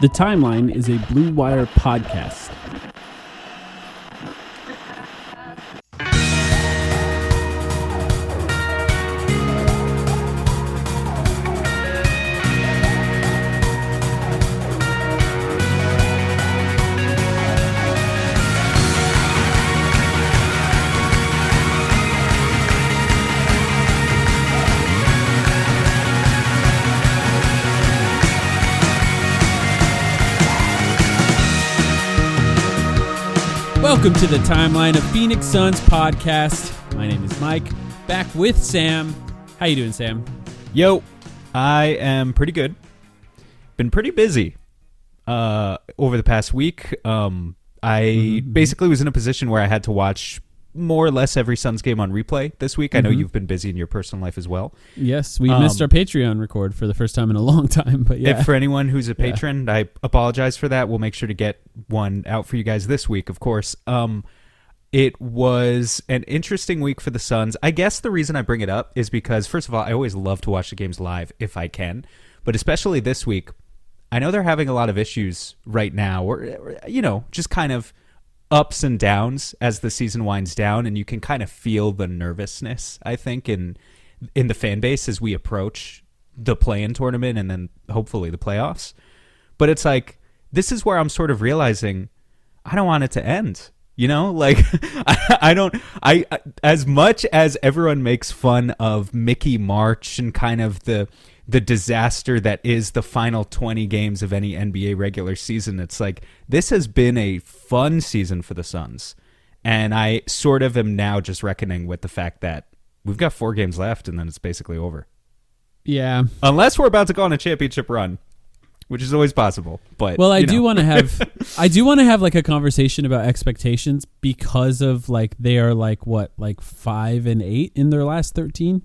The Timeline is a Blue Wire podcast. Welcome to the Timeline of Phoenix Suns podcast. My name is Mike, back with Sam. How you doing, Sam? Yo, I am pretty good. Been pretty busy over the past week. I basically was in a position where I had to watch more or less every Suns game on replay this week. I know you've been busy in your personal life as well. Yes, we missed our Patreon record for the first time in a long time. But yeah, if for anyone who's a patron, I apologize for that. We'll make sure to get one out for you guys this week, of course. It was an interesting week for the Suns. I guess the reason I bring it up is because, first of all, I always love to watch the games live if I can. But especially this week, I know they're having a lot of issues right now, or just kind of ups and downs as the season winds down, and you can kind of feel the nervousness, I think, in the fan base as we approach the play-in tournament and then hopefully the playoffs. But it's like, this is where I'm sort of realizing I don't want it to end. I as much as everyone makes fun of Mickey March and kind of the disaster that is the final 20 games of any NBA regular season, it's like, this has been a fun season for the Suns. And I sort of am now just reckoning with the fact that we've got 4 games left and then it's basically over. Yeah. Unless we're about to go on a championship run, which is always possible. But well, I do want to have like a conversation about expectations, because of like they are like 5-8 in their last 13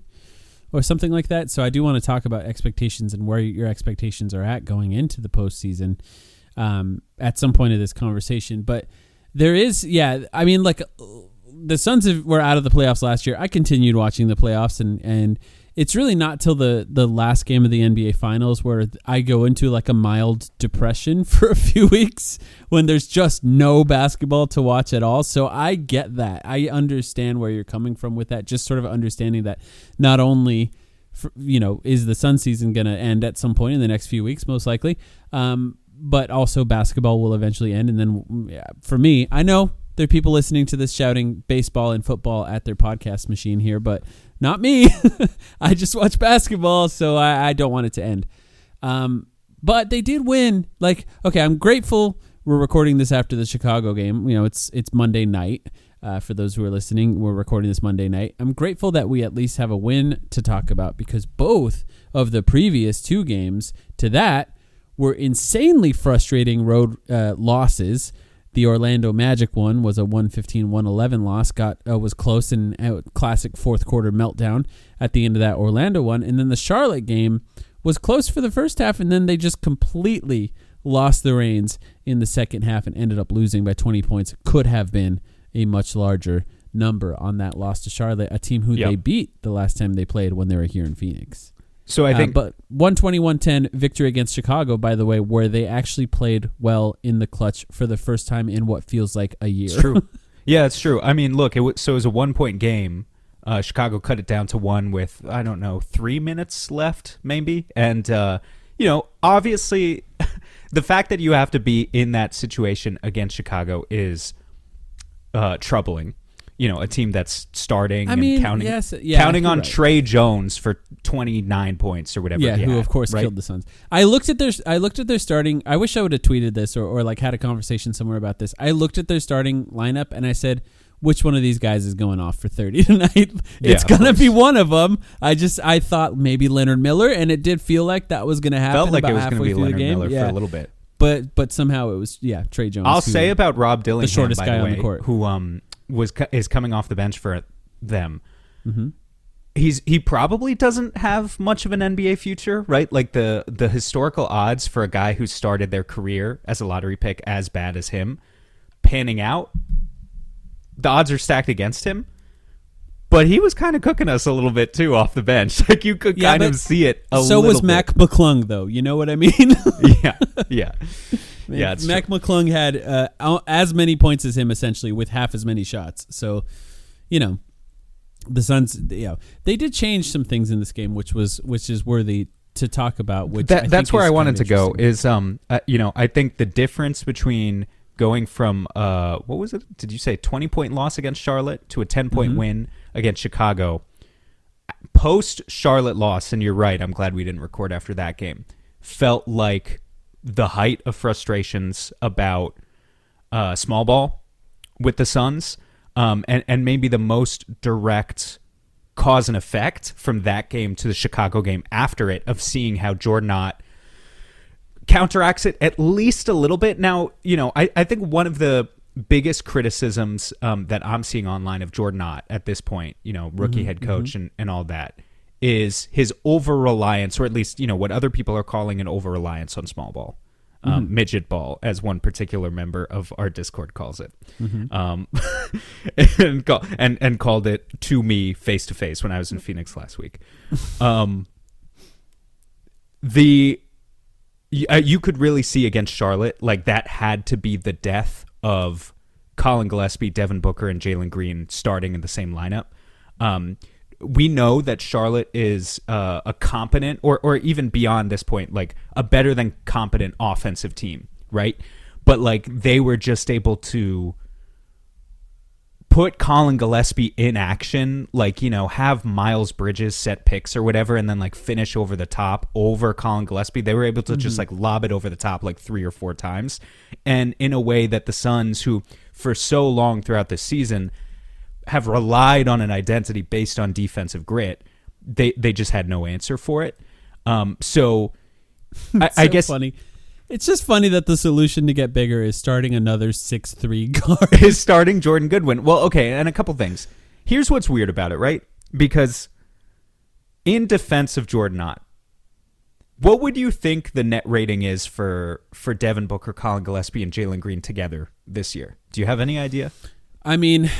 or something like that. So I do want to talk about expectations and where your expectations are at going into the postseason at some point of this conversation. But there is, the Suns were out of the playoffs last year. I continued watching the playoffs, and it's really not till the last game of the NBA Finals where I go into like a mild depression for a few weeks when there's just no basketball to watch at all. So I get that. I understand where you're coming from with that, just sort of understanding that not only is the Sun season going to end at some point in the next few weeks, most likely, but also basketball will eventually end. And then for me, I know there are people listening to this shouting baseball and football at their podcast machine here, but not me. I just watch basketball, so I don't want it to end. But they did win. I'm grateful we're recording this after the Chicago game. It's Monday night. For those who are listening, we're recording this Monday night. I'm grateful that we at least have a win to talk about, because both of the previous 2 games to that were insanely frustrating road losses. The Orlando Magic one was a 115-111 loss. Was close and classic fourth quarter meltdown at the end of that Orlando one. And then the Charlotte game was close for the first half, and then they just completely lost the reins in the second half and ended up losing by 20 points. Could have been a much larger number on that loss to Charlotte, a team who they beat the last time they played when they were here in Phoenix. So I think, but 120-110 victory against Chicago, by the way, where they actually played well in the clutch for the first time in what feels like a year. It's true. Yeah, it's true. I mean, look, it was a 1-point game. Chicago cut it down to 1 with, 3 minutes left, maybe. And, obviously, the fact that you have to be in that situation against Chicago is troubling. A team that's starting counting on Trey Jones for 29 points or whatever. Yeah, who of course killed the Suns. I looked at their starting. I wish I would have tweeted this or had a conversation somewhere about this. I looked at their starting lineup and I said, which one of these guys is going off for 30 tonight? It's gonna be one of them. I thought maybe Leonard Miller, and it did feel like that was gonna happen. Felt like about it was gonna be Leonard Miller for a little bit. But somehow it was Trey Jones. I'll say about Rob Dillingham, the shortest by guy the way, on the court, who is coming off the bench for them. Mm-hmm. He probably doesn't have much of an NBA future, right? Like the historical odds for a guy who started their career as a lottery pick as bad as him panning out, the odds are stacked against him. But he was kind of cooking us a little bit too off the bench. Like you could kind of see it. So was Mac McClung, though. You know what I mean? Yeah. Yeah. Yeah, it's Mac McClung had as many points as him, essentially, with half as many shots. So, the Suns, they did change some things in this game, which is worthy to talk about. Which that's where I wanted to go. Is I think the difference between going from what was it? Did you say 20-point loss against Charlotte to a 10-point win against Chicago? Post Charlotte loss, and you're right. I'm glad we didn't record after that game. Felt like the height of frustrations about small ball with the Suns, and maybe the most direct cause and effect from that game to the Chicago game after it, of seeing how Jordan Ott counteracts it at least a little bit. Now, I think one of the biggest criticisms that I'm seeing online of Jordan Ott at this point, rookie head coach and all that, is his over-reliance, or at least, what other people are calling an over-reliance on small ball. Midget ball, as one particular member of our Discord calls it. And called it to me face-to-face when I was in Phoenix last week. You could really see against Charlotte, like, that had to be the death of Colin Gillespie, Devin Booker, and Jaylen Green starting in the same lineup. We know that Charlotte is a competent, or even beyond this point, like a better than competent offensive team, right? But like, they were just able to put Colin Gillespie in action, like, have Miles Bridges set picks or whatever, and then like finish over the top over Colin Gillespie. They were able to just like lob it over the top like 3 or 4 times, and in a way that the Suns, who for so long throughout the season have relied on an identity based on defensive grit, they just had no answer for it. So I guess funny. It's just funny that the solution to get bigger is starting another 6'3" guard. Is starting Jordan Goodwin. Well, okay, and a couple things. Here's what's weird about it, right? Because in defense of Jordan Ott, what would you think the net rating is for Devin Booker, Colin Gillespie, and Jaylen Green together this year? Do you have any idea? I mean,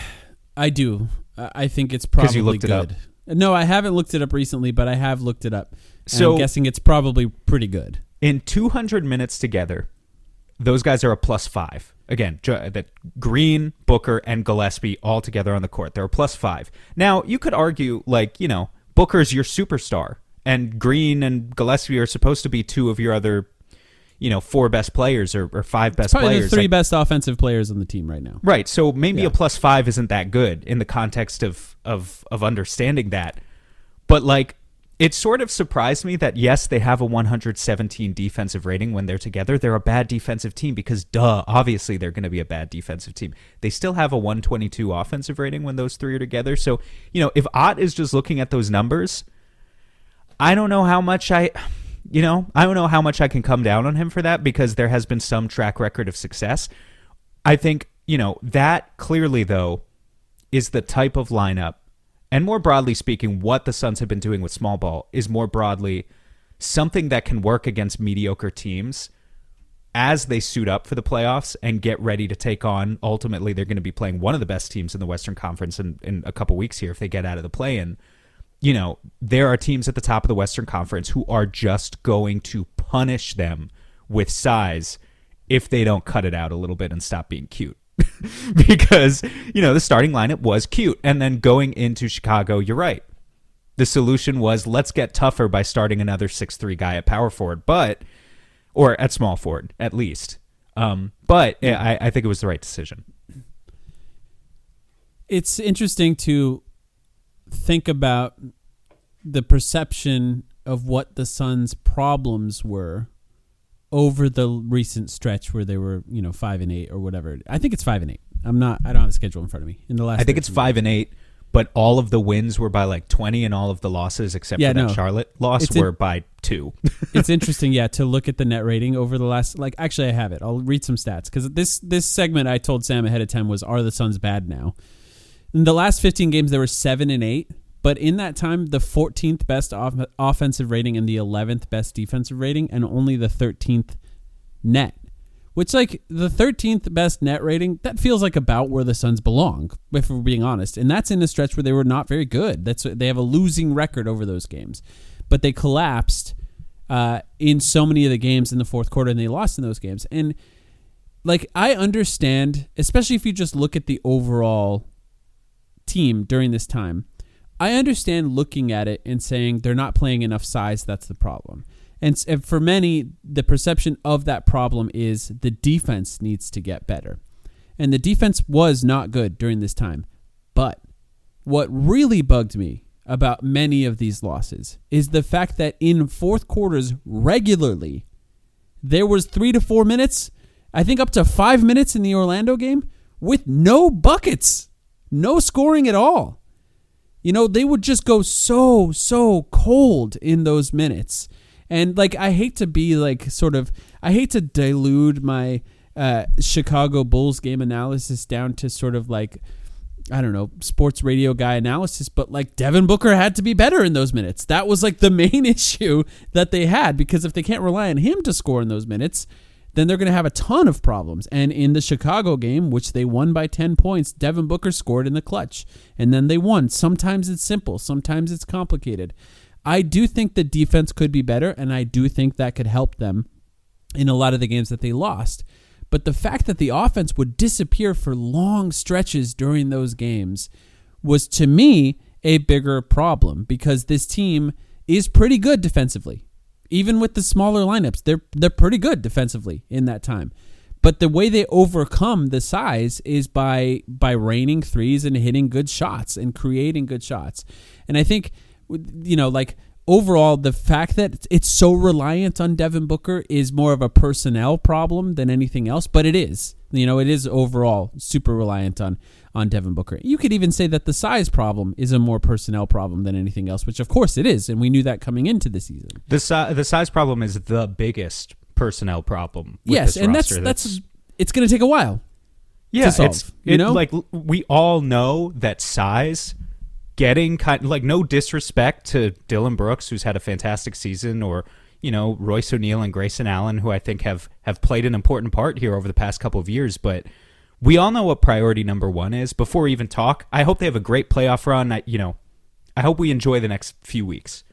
I do. I think it's probably 'Cause you looked good. it up. No, I haven't looked it up recently, but I have looked it up. And So I'm guessing it's probably pretty good. In 200 minutes together, those guys are a +5. Again, that Green, Booker, and Gillespie all together on the court. They're a +5. Now, you could argue, like, Booker's your superstar, and Green and Gillespie are supposed to be 2 of your other, 4 best players or 5 best Probably players. the 3 best offensive players on the team right now. Right, so maybe a +5 isn't that good in the context of understanding that. But, like, it sort of surprised me that, yes, they have a 117 defensive rating when they're together. They're a bad defensive team because, obviously they're going to be a bad defensive team. They still have a 122 offensive rating when those 3 are together. So, if Ott is just looking at those numbers, I don't know how much I don't know how much I can come down on him for that, because there has been some track record of success. I think, that clearly, though, is the type of lineup, and more broadly speaking, what the Suns have been doing with small ball is more broadly something that can work against mediocre teams as they suit up for the playoffs and get ready to take on, ultimately, they're going to be playing one of the best teams in the Western Conference in a couple weeks here if they get out of the play-in. There are teams at the top of the Western Conference who are just going to punish them with size if they don't cut it out a little bit and stop being cute. Because, the starting lineup was cute. And then going into Chicago, you're right. The solution was, let's get tougher by starting another 6'3" guy at power forward, or at small forward, at least. But I think it was the right decision. It's interesting to think about the perception of what the Suns' problems were over the recent stretch where they were, 5-8 or whatever. I think it's 5-8. I don't have the schedule in front of me. In the last, I think it's 5-8, but all of the wins were by like 20, and all of the losses, except for that Charlotte loss, were by 2. It's interesting, to look at the net rating over the last. Like, actually, I have it. I'll read some stats, because this segment I told Sam ahead of time was, "Are the Suns bad now?" In the last 15 games, they were 7-8. But in that time, the 14th best offensive rating and the 11th best defensive rating, and only the 13th net. Which, like, the 13th best net rating, that feels like about where the Suns belong, if we're being honest. And that's in a stretch where they were not very good. They have a losing record over those games. But they collapsed in so many of the games in the fourth quarter, and they lost in those games. And like, I understand, especially if you just look at the overall team during this time, I understand looking at it and saying they're not playing enough size. That's the problem. And for many, the perception of that problem is the defense needs to get better. And the defense was not good during this time. But what really bugged me about many of these losses is the fact that in fourth quarters regularly, there was 3 to 4 minutes, I think up to 5 minutes in the Orlando game with no buckets, no scoring at all. You know, they would just go so cold in those minutes. And like, I hate to be like I hate to dilute my Chicago Bulls game analysis down to sort of like, I don't know, sports radio guy analysis, but like Devin Booker had to be better in those minutes. That was like the main issue that they had, because if they can't rely on him to score in those minutes, then they're going to have a ton of problems. And in the Chicago game, which they won by 10 points, Devin Booker scored in the clutch, and then they won. Sometimes it's simple, sometimes it's complicated. I do think the defense could be better, and I do think that could help them in a lot of the games that they lost. But the fact that the offense would disappear for long stretches during those games was, to me, a bigger problem, because this team is pretty good defensively. Even with the smaller lineups, they're pretty good defensively in that time. But the way they overcome the size is by raining threes and hitting good shots and creating good shots. And I think, you know, like, overall, the fact that it's so reliant on Devin Booker is more of a personnel problem than anything else, but it is. You know, it is overall super reliant on Devin Booker. You could even say that the size problem is a more personnel problem than anything else, which of course it is, and we knew that coming into the season. The size problem is the biggest personnel problem with yes, this and roster. that's it's going to take a while. Yeah, to solve, you know, like, we all know that size. Getting no disrespect to Dillon Brooks, who's had a fantastic season, or, you know, Royce O'Neal and Grayson Allen, who I think have played an important part here over the past couple of years. But we all know what priority number one is. Before we even talk, I hope they have a great playoff run. I hope we enjoy the next few weeks.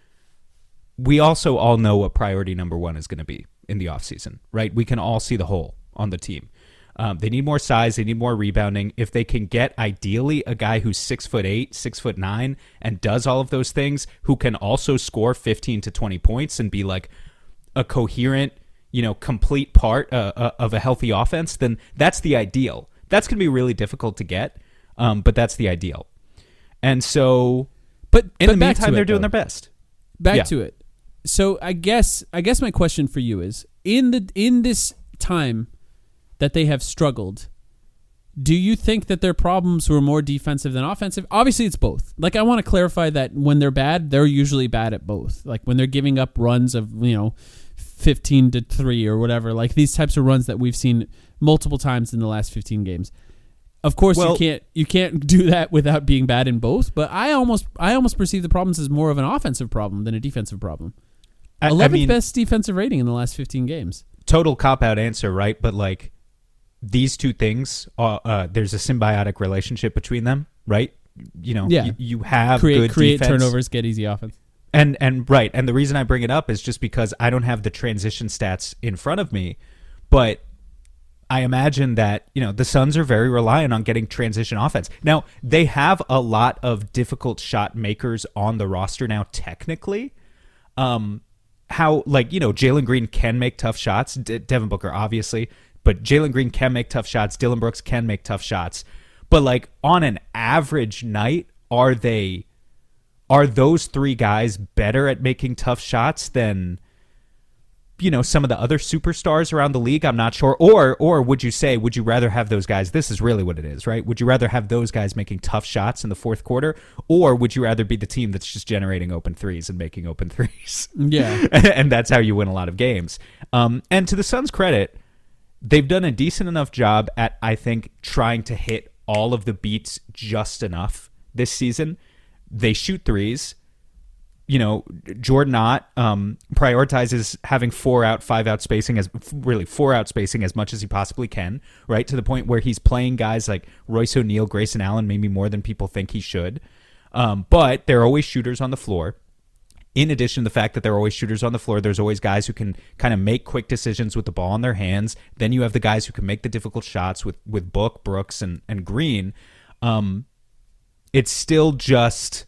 We also all know what priority number one is going to be in the offseason, right? We can all see the hole on the team. They need more size. They need more rebounding. If they can get, ideally, a guy who's 6'8", 6'9", and does all of those things, who can also score 15 to 20 points and be like a coherent, you know, complete part of a healthy offense, then that's the ideal. That's going to be really difficult to get, but that's the ideal. And so, but in the meantime, they're doing their best. Back to it. So I guess my question for you is, in this time that they have struggled, do you think that their problems were more defensive than offensive? Obviously, it's both. Like, I want to clarify that when they're bad, they're usually bad at both. Like, when they're giving up runs of, you know, 15 to 3 or whatever, like these types of runs that we've seen multiple times in the last 15 games. Of course, you can't do that without being bad in both, but I almost perceive the problems as more of an offensive problem than a defensive problem. 11th best defensive rating in the last 15 games. Total cop-out answer, right? But, like, these two things, there's a symbiotic relationship between them, right? You know, you have create defense. Turnovers, get easy offense. And right, and the reason I bring it up is just because I don't have the transition stats in front of me, but I imagine that, you know, the Suns are very reliant on getting transition offense. Now, they have a lot of difficult shot makers on the roster now, technically. How, like, you know, Jaylen Green can make tough shots, Devin Booker, obviously, but Jaylen Green can make tough shots. Dillon Brooks can make tough shots. But, like, on an average night, are those three guys better at making tough shots than, you know, some of the other superstars around the league? I'm not sure. Or would you rather have those guys? This is really what it is, right? Would you rather have those guys making tough shots in the fourth quarter? Or would you rather be the team that's just generating open threes and making open threes? Yeah. And that's how you win a lot of games. And to the Suns' credit, they've done a decent enough job at, I think, trying to hit all of the beats just enough this season. They shoot threes. You know, Jordan Ott prioritizes having 5-out spacing as much as he possibly can, right? To the point where he's playing guys like Royce O'Neal, Grayson Allen, maybe more than people think he should. But there are always shooters on the floor. in addition to the fact that there are always shooters on the floor, there's always guys who can kind of make quick decisions with the ball in their hands. Then you have the guys who can make the difficult shots with Book, Brooks, and Green. It's still just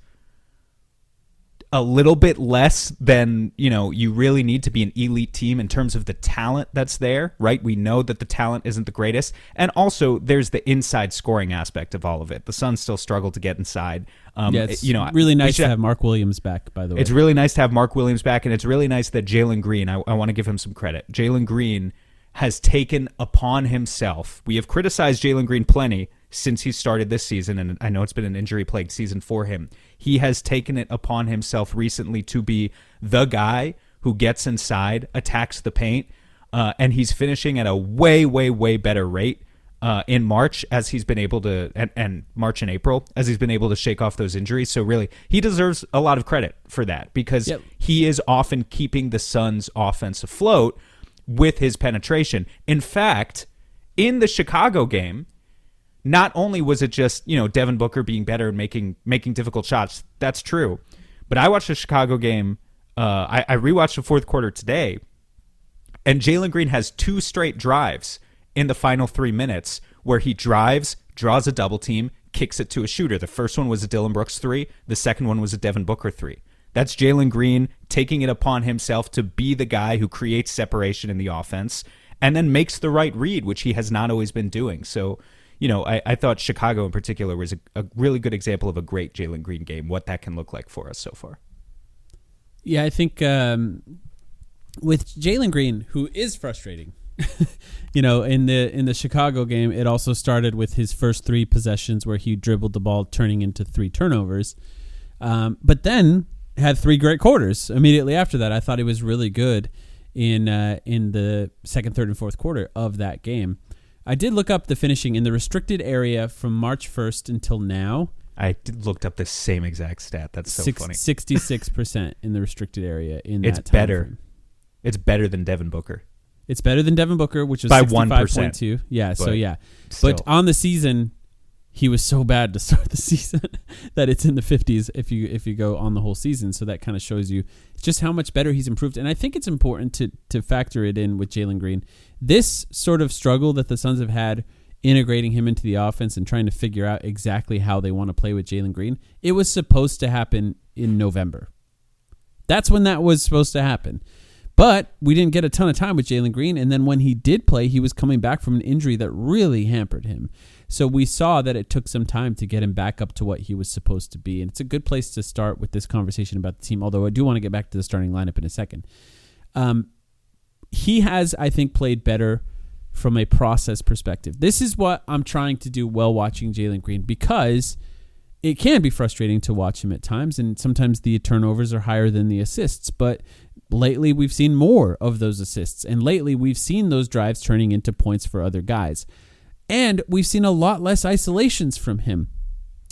a little bit less than, you really need to be an elite team in terms of the talent that's there, right? We know that the talent isn't the greatest. And also there's the inside scoring aspect of all of it. The Suns still struggle to get inside. It's really nice to have Mark Williams back, by the way. It's really nice to have Mark Williams back, and it's really nice that Jaylen Green, I want to give him some credit. Jaylen Green has taken upon himself. We have criticized Jaylen Green plenty since he started this season, and I know it's been an injury-plagued season for him. He has taken it upon himself recently to be the guy who gets inside, attacks the paint, and he's finishing at a way, way, way better rate in March as he's been able to, and March and April, as he's been able to shake off those injuries. So really, he deserves a lot of credit for that because he is often keeping the Suns' offense afloat with his penetration. In fact, in the Chicago game, not only was it just, Devin Booker being better and making difficult shots. That's true. But I watched the Chicago game. I rewatched the fourth quarter today, and Jaylen Green has 2 straight drives in the final 3 minutes where he drives, draws a double team, kicks it to a shooter. The first one was a Dillon Brooks 3. The second one was a Devin Booker 3. That's Jaylen Green taking it upon himself to be the guy who creates separation in the offense and then makes the right read, which he has not always been doing. So, I thought Chicago in particular was a really good example of a great Jaylen Green game, what that can look like for us so far. Yeah, I think with Jaylen Green, who is frustrating, in the Chicago game, it also started with his first 3 possessions where he dribbled the ball, turning into 3 turnovers. But then had 3 great quarters immediately after that. I thought he was really good in the second, third, and fourth quarter of that game. I did look up the finishing in the restricted area from March 1st until now. I looked up the same exact stat. That's so funny. 66% in the restricted area in it's that time better. frame. It's better than Devin Booker. It's better than Devin Booker, which was by 65.2. Yeah, so yeah. But on the season, he was so bad to start the season that it's in the 50s if you go on the whole season. So that kind of shows you just how much better he's improved. And I think it's important to factor it in with Jaylen Green. This sort of struggle that the Suns have had integrating him into the offense and trying to figure out exactly how they want to play with Jaylen Green, it was supposed to happen in November. That's when that was supposed to happen. But we didn't get a ton of time with Jaylen Green, and then when he did play, he was coming back from an injury that really hampered him. So we saw that it took some time to get him back up to what he was supposed to be, and it's a good place to start with this conversation about the team, although I do want to get back to the starting lineup in a second. He has, I think, played better from a process perspective. This is what I'm trying to do while watching Jaylen Green, because it can be frustrating to watch him at times, and sometimes the turnovers are higher than the assists, but lately we've seen more of those assists, and lately we've seen those drives turning into points for other guys. And we've seen a lot less isolations from him.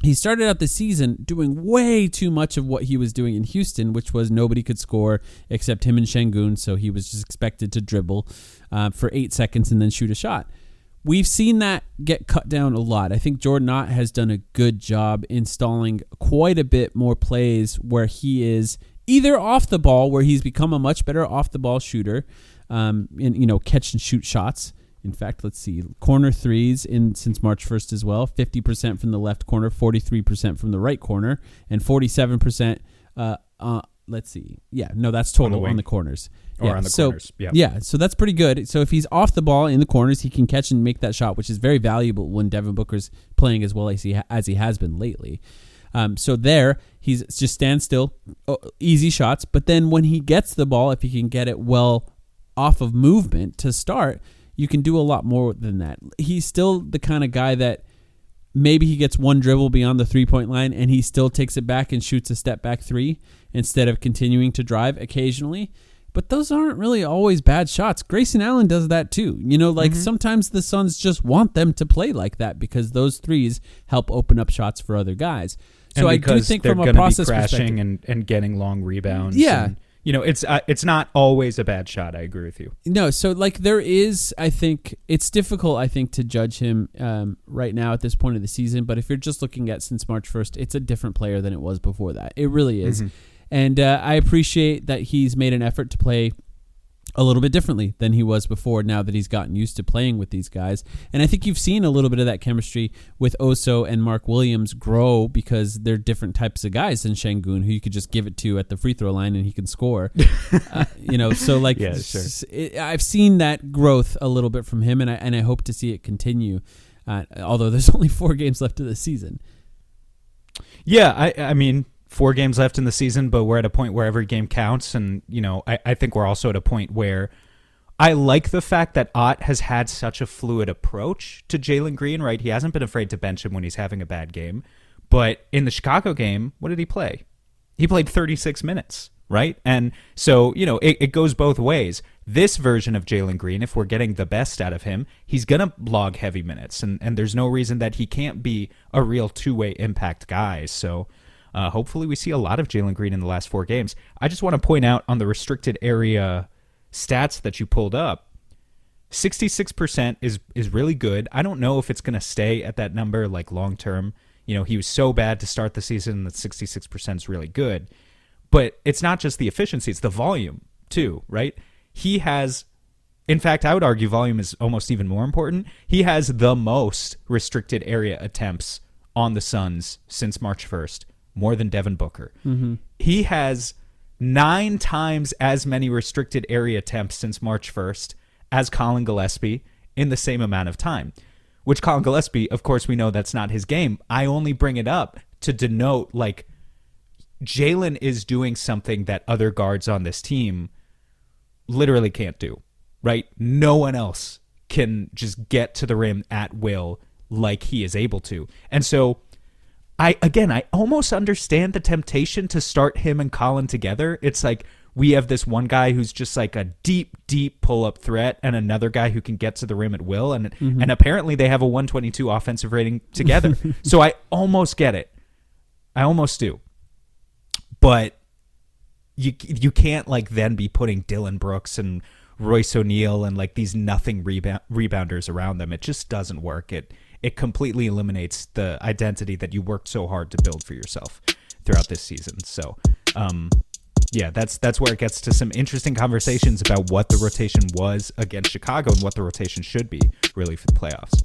He started out the season doing way too much of what he was doing in Houston, which was nobody could score except him and Şengün, so he was just expected to dribble for 8 seconds and then shoot a shot. We've seen that get cut down a lot. I think Jordan Ott has done a good job installing quite a bit more plays where he is either off the ball, where he's become a much better off-the-ball shooter, and catch and shoot shots. In fact, let's see, corner threes since March 1st as well, 50% from the left corner, 43% from the right corner, and 47%, let's see. Yeah, no, that's total on the corners. Or on the corners, yeah. Yeah, so that's pretty good. So if he's off the ball in the corners, he can catch and make that shot, which is very valuable when Devin Booker's playing as well as he has been lately. So there, he's just stand still, easy shots. But then when he gets the ball, if he can get it well off of movement to start, you can do a lot more than that. He's still the kind of guy that maybe he gets one dribble beyond the three-point line and he still takes it back and shoots a step-back three instead of continuing to drive occasionally. But those aren't really always bad shots. Grayson Allen does that too. Sometimes the Suns just want them to play like that because those threes help open up shots for other guys. So I do think from a process perspective, and getting long rebounds. Yeah. It's not always a bad shot. I agree with you. No, so there is, I think, it's difficult, to judge him right now at this point of the season. But if you're just looking at since March 1st, it's a different player than it was before that. It really is. Mm-hmm. And I appreciate that he's made an effort to play a little bit differently than he was before, now that he's gotten used to playing with these guys. And I think you've seen a little bit of that chemistry with Oso and Mark Williams grow, because they're different types of guys than Şengün, who you could just give it to at the free throw line and he can score. So like, yeah, sure. I've seen that growth a little bit from him, and I hope to see it continue, although there's only 4 games left of the season. Yeah, I mean, 4 games left in the season, but we're at a point where every game counts. And, I think we're also at a point where I like the fact that Ott has had such a fluid approach to Jaylen Green, right? He hasn't been afraid to bench him when he's having a bad game. But in the Chicago game, what did he play? He played 36 minutes, right? And so, it goes both ways. This version of Jaylen Green, if we're getting the best out of him, he's going to log heavy minutes. And there's no reason that he can't be a real two-way impact guy. So hopefully we see a lot of Jaylen Green in the last 4 games. I just want to point out on the restricted area stats that you pulled up, 66% is really good. I don't know if it's going to stay at that number like long term. He was so bad to start the season that 66% is really good. But it's not just the efficiency, it's the volume too, right? He has, in fact, I would argue volume is almost even more important. He has the most restricted area attempts on the Suns since March 1st, more than Devin Booker. Mm-hmm. He has 9 times as many restricted area attempts since March 1st as Colin Gillespie in the same amount of time, which Colin Gillespie, of course, we know that's not his game. I only bring it up to denote, like, Jaylen is doing something that other guards on this team literally can't do, right? No one else can just get to the rim at will like he is able to. And so I almost understand the temptation to start him and Colin together. It's like we have this one guy who's just like a deep pull-up threat and another guy who can get to the rim at will. And and apparently they have a 122 offensive rating together. So I almost get it. I almost do. But you can't like then be putting Dylan Brooks and Royce O'Neal and like these nothing rebounders around them. It just doesn't work. It completely eliminates the identity that you worked so hard to build for yourself throughout this season. So, that's where it gets to some interesting conversations about what the rotation was against Chicago and what the rotation should be really for the playoffs.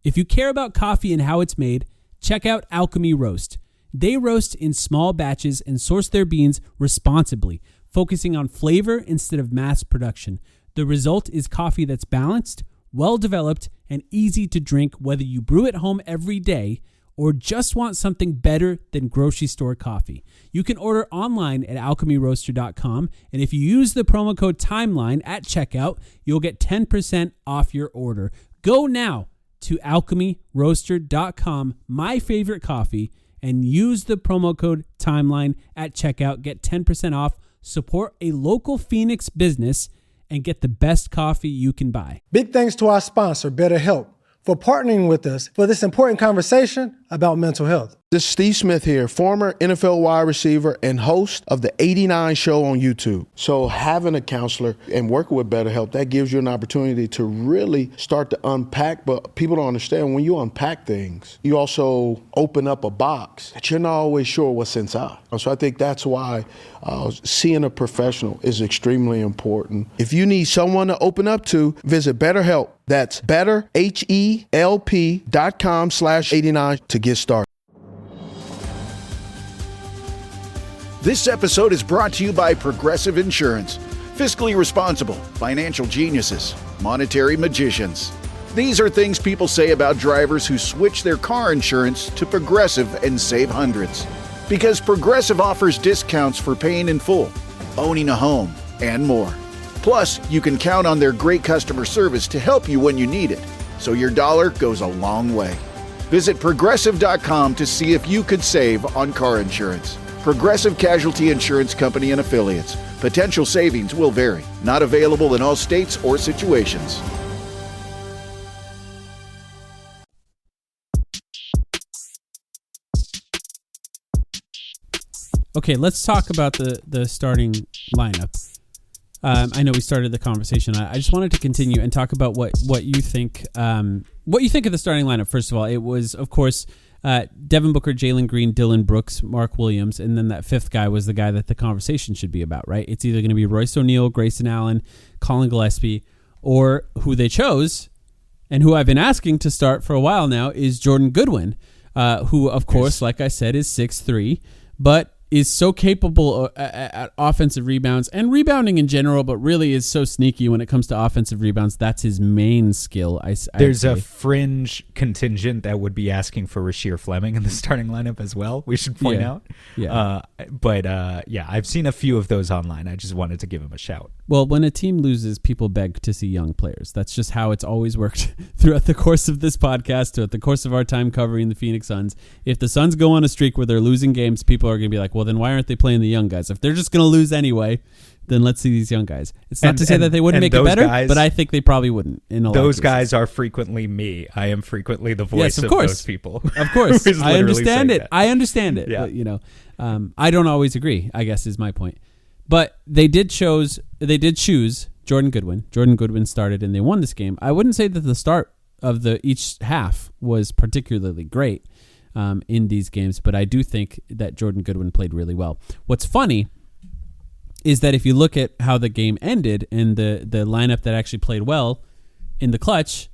If you care about coffee and how it's made, check out Alchemy Roast. They roast in small batches and source their beans responsibly, focusing on flavor instead of mass production. The result is coffee that's balanced, well-developed, and easy to drink, whether you brew at home every day or just want something better than grocery store coffee. You can order online at alchemyroaster.com, and if you use the promo code TIMELINE at checkout, you'll get 10% off your order. Go now to alchemyroaster.com, my favorite coffee, and use the promo code TIMELINE at checkout. Get 10% off, support a local Phoenix business, and get the best coffee you can buy. Big thanks to our sponsor, BetterHelp, for partnering with us for this important conversation about mental health. This is Steve Smith here, former NFL wide receiver and host of the 89 show on YouTube. So having a counselor and working with BetterHelp, that gives you an opportunity to really start to unpack. But people don't understand, when you unpack things, you also open up a box that you're not always sure what's inside. So I think that's why seeing a professional is extremely important. If you need someone to open up to, visit BetterHelp. That's betterhelp.com/89 to get started. This episode is brought to you by Progressive Insurance. Fiscally responsible, financial geniuses, monetary magicians. These are things people say about drivers who switch their car insurance to Progressive and save hundreds. Because Progressive offers discounts for paying in full, owning a home, and more. Plus, you can count on their great customer service to help you when you need it, so your dollar goes a long way. Visit Progressive.com to see if you could save on car insurance. Progressive Casualty Insurance Company and Affiliates. Potential savings will vary. Not available in all states or situations. Okay, let's talk about the starting lineup. I know we started the conversation. I just wanted to continue and talk about what you think. What you think of the starting lineup? First of all, it was, of course, Devin Booker, Jaylen Green, Dylan Brooks, Mark Williams, and then that fifth guy was the guy that the conversation should be about, right? It's either going to be Royce O'Neal, Grayson Allen, Colin Gillespie, or who they chose, and who I've been asking to start for a while now, is Jordan Goodwin, who, of course, like I said, is 6'3", but is so capable at offensive rebounds and rebounding in general, but really is so sneaky when it comes to offensive rebounds. That's his main skill. There's a fringe contingent that would be asking for Rasheer Fleming in the starting lineup as well, we should point out. Yeah. But I've seen a few of those online. I just wanted to give him a shout. Well, when a team loses, people beg to see young players. That's just how it's always worked throughout the course of this podcast, throughout the course of our time covering the Phoenix Suns. If the Suns go on a streak where they're losing games, people are going to be like, well, then why aren't they playing the young guys? If they're just going to lose anyway, then let's see these young guys. It's not to say that they wouldn't make it better, but I think they probably wouldn't. In a lot of cases. Guys are frequently me. I am frequently the voice of those people. Of course. I understand it. I understand it. Yeah. But, I don't always agree, I guess is my point. But they did choose Jordan Goodwin. Jordan Goodwin started and they won this game. I wouldn't say that the start of each half was particularly great in these games, but I do think that Jordan Goodwin played really well. What's funny is that if you look at how the game ended and the lineup that actually played well in the clutch,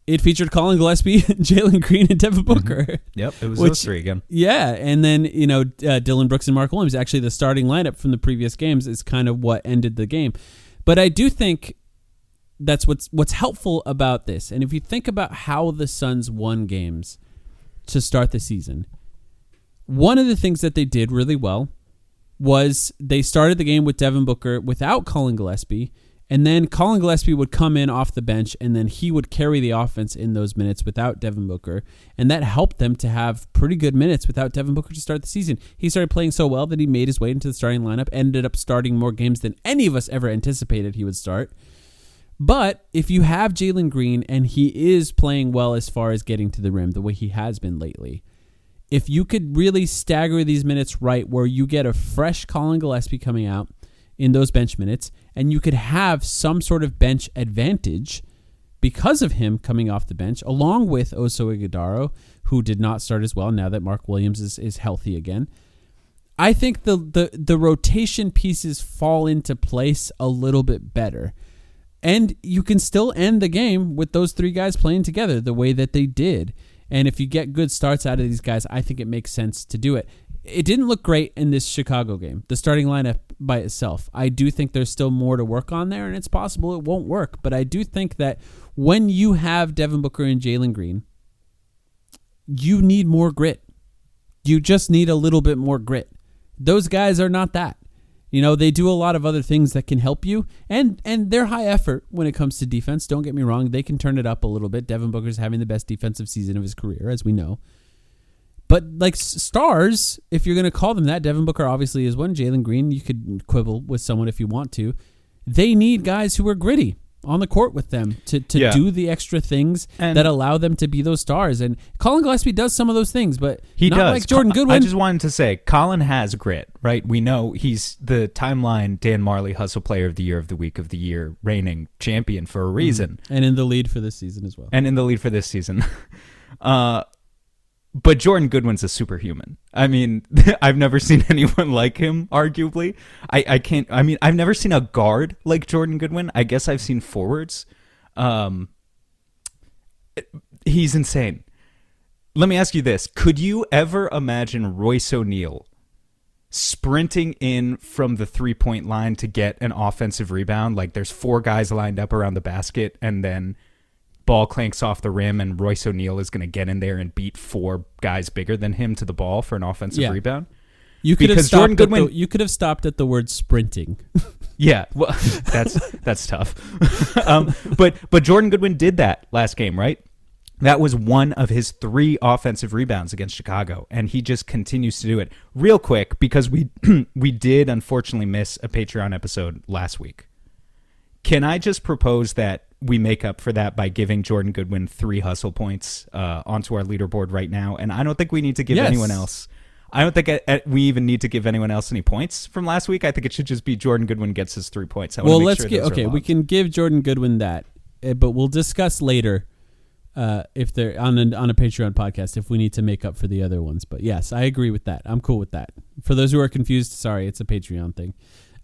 it featured Colin Gillespie, Jaylen Green, and Devin Booker. Yep, it was those three again. Yeah, and then Dylan Brooks and Mark Williams. Actually, the starting lineup from the previous games is kind of what ended the game. But I do think that's what's helpful about this. And if you think about how the Suns won games to start the season, one of the things that they did really well was they started the game with Devin Booker without Colin Gillespie, and then Colin Gillespie would come in off the bench, and then he would carry the offense in those minutes without Devin Booker, and that helped them to have pretty good minutes without Devin Booker to start the season. He started playing so well that he made his way into the starting lineup, ended up starting more games than any of us ever anticipated he would start. But if you have Jaylen Green, and he is playing well as far as getting to the rim, the way he has been lately, if you could really stagger these minutes right, where you get a fresh Colin Gillespie coming out in those bench minutes, and you could have some sort of bench advantage because of him coming off the bench, along with Oso Ighodaro, who did not start as well now that Mark Williams is healthy again. I think the rotation pieces fall into place a little bit better. And you can still end the game with those three guys playing together the way that they did. And if you get good starts out of these guys, I think it makes sense to do it. It didn't look great in this Chicago game, the starting lineup by itself. I do think there's still more to work on there, and it's possible it won't work. But I do think that when you have Devin Booker and Jaylen Green, you need more grit. You just need a little bit more grit. Those guys are not that. They do a lot of other things that can help you, and they're high effort when it comes to defense. Don't get me wrong. They can turn it up a little bit. Devin Booker's having the best defensive season of his career, as we know. But like stars, if you're going to call them that, Devin Booker obviously is one. Jaylen Green, you could quibble with someone if you want to. They need guys who are gritty on the court with them to do the extra things that allow them to be those stars. And Colin Gillespie does some of those things, but he not does. Like Jordan Goodwin. I just wanted to say, Colin has grit, right? We know he's the Timeline Dan Marley Hustle Player of the Year, of the Week of the Year, reigning champion for a reason. And in the lead for this season as well. But Jordan Goodwin's a superhuman. I mean, I've never seen anyone like him, arguably. I've never seen a guard like Jordan Goodwin. I guess I've seen forwards. He's insane. Let me ask you this. Could you ever imagine Royce O'Neal sprinting in from the three-point line to get an offensive rebound? Like there's four guys lined up around the basket, and then ball clanks off the rim, and Royce O'Neal is going to get in there and beat four guys bigger than him to the ball for an offensive rebound. You could have stopped at the word sprinting. Yeah, well, that's tough. But Jordan Goodwin did that last game, right? That was one of his 3 offensive rebounds against Chicago, and he just continues to do it. Real quick, because we did unfortunately miss a Patreon episode last week. Can I just propose that we make up for that by giving Jordan Goodwin 3 hustle points onto our leaderboard right now? And I don't think we need to give anyone else. I don't think we even need to give anyone else any points from last week. I think it should just be Jordan Goodwin gets his 3 points. We can give Jordan Goodwin that, but we'll discuss later if they're on a Patreon podcast, if we need to make up for the other ones. But yes, I agree with that. I'm cool with that. For those who are confused, sorry, it's a Patreon thing.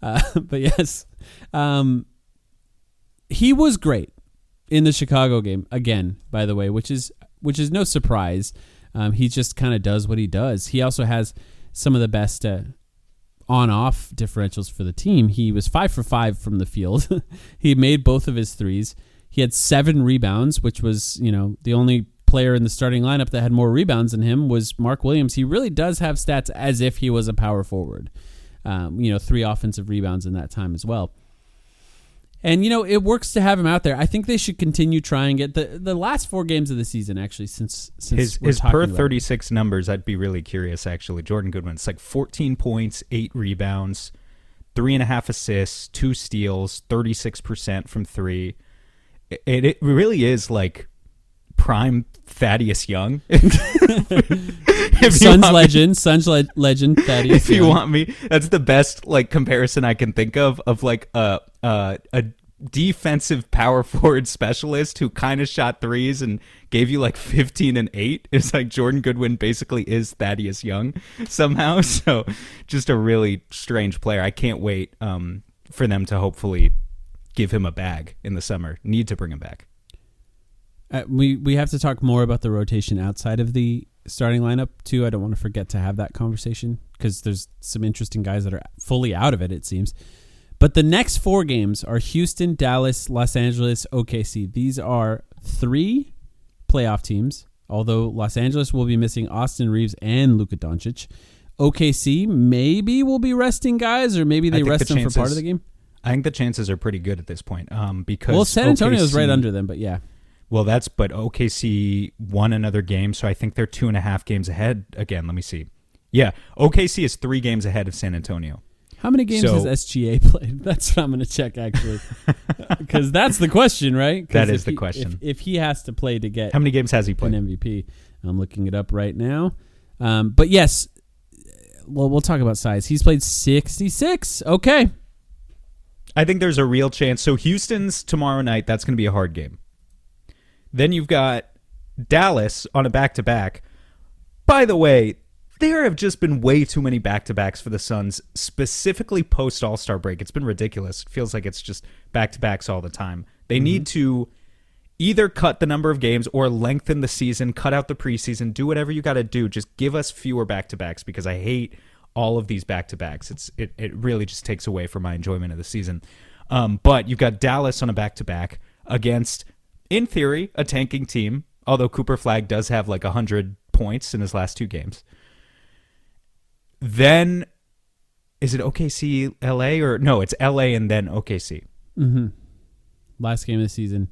But yes, he was great in the Chicago game again, by the way, which is no surprise. He just kind of does what he does. He also has some of the best on-off differentials for the team. He was 5 for 5 from the field. He made both of his threes. He had 7 rebounds, which was, the only player in the starting lineup that had more rebounds than him was Mark Williams. He really does have stats as if he was a power forward. 3 offensive rebounds in that time as well. And, it works to have him out there. I think they should continue trying it. The last 4 games of the season, actually, since his per 36 numbers, I'd be really curious, actually. Jordan Goodwin, it's like 14 points, 8 rebounds, 3.5 assists, 2 steals, 36% from 3. It really is like prime Thaddeus Young. Suns legend Thaddeus If you want me, that's the best comparison I can think of a defensive power forward specialist who kind of shot threes and gave you 15 and 8. It's like Jordan Goodwin basically is Thaddeus Young somehow. So just a really strange player. I can't wait for them to hopefully give him a bag in the summer. Need to bring him back. We have to talk more about the rotation outside of the starting lineup too. I don't want to forget to have that conversation because there's some interesting guys that are fully out of it, it seems. But the next 4 games are Houston, Dallas, Los Angeles, OKC. These are 3 playoff teams, although Los Angeles will be missing Austin Reeves and Luka Doncic. OKC maybe will be resting guys, or maybe they rest them for part of the game. I think the chances are pretty good at this point because San Antonio is right under them, but yeah. Well, but OKC won another game, so I think they're 2.5 games ahead. Again, let me see. Yeah, OKC is 3 games ahead of San Antonio. How many games has SGA played? That's what I'm going to check, actually. Because that's the question, right? That is the question. If he has to play to get... How many games has he played? An MVP. I'm looking it up right now. But yes, well, we'll talk about size. He's played 66. Okay. I think there's a real chance. So Houston's tomorrow night. That's going to be a hard game. Then you've got Dallas on a back-to-back. By the way, there have just been way too many back-to-backs for the Suns, specifically post-All-Star break. It's been ridiculous. It feels like it's just back-to-backs all the time. They need to either cut the number of games or lengthen the season, cut out the preseason, do whatever you got to do. Just give us fewer back-to-backs because I hate all of these back-to-backs. It really just takes away from my enjoyment of the season. But you've got Dallas on a back-to-back against, in theory, a tanking team, although Cooper Flagg does have 100 points in his last 2 games. Then, is it OKC, LA, or no, it's LA and then OKC. Mm-hmm. Last game of the season,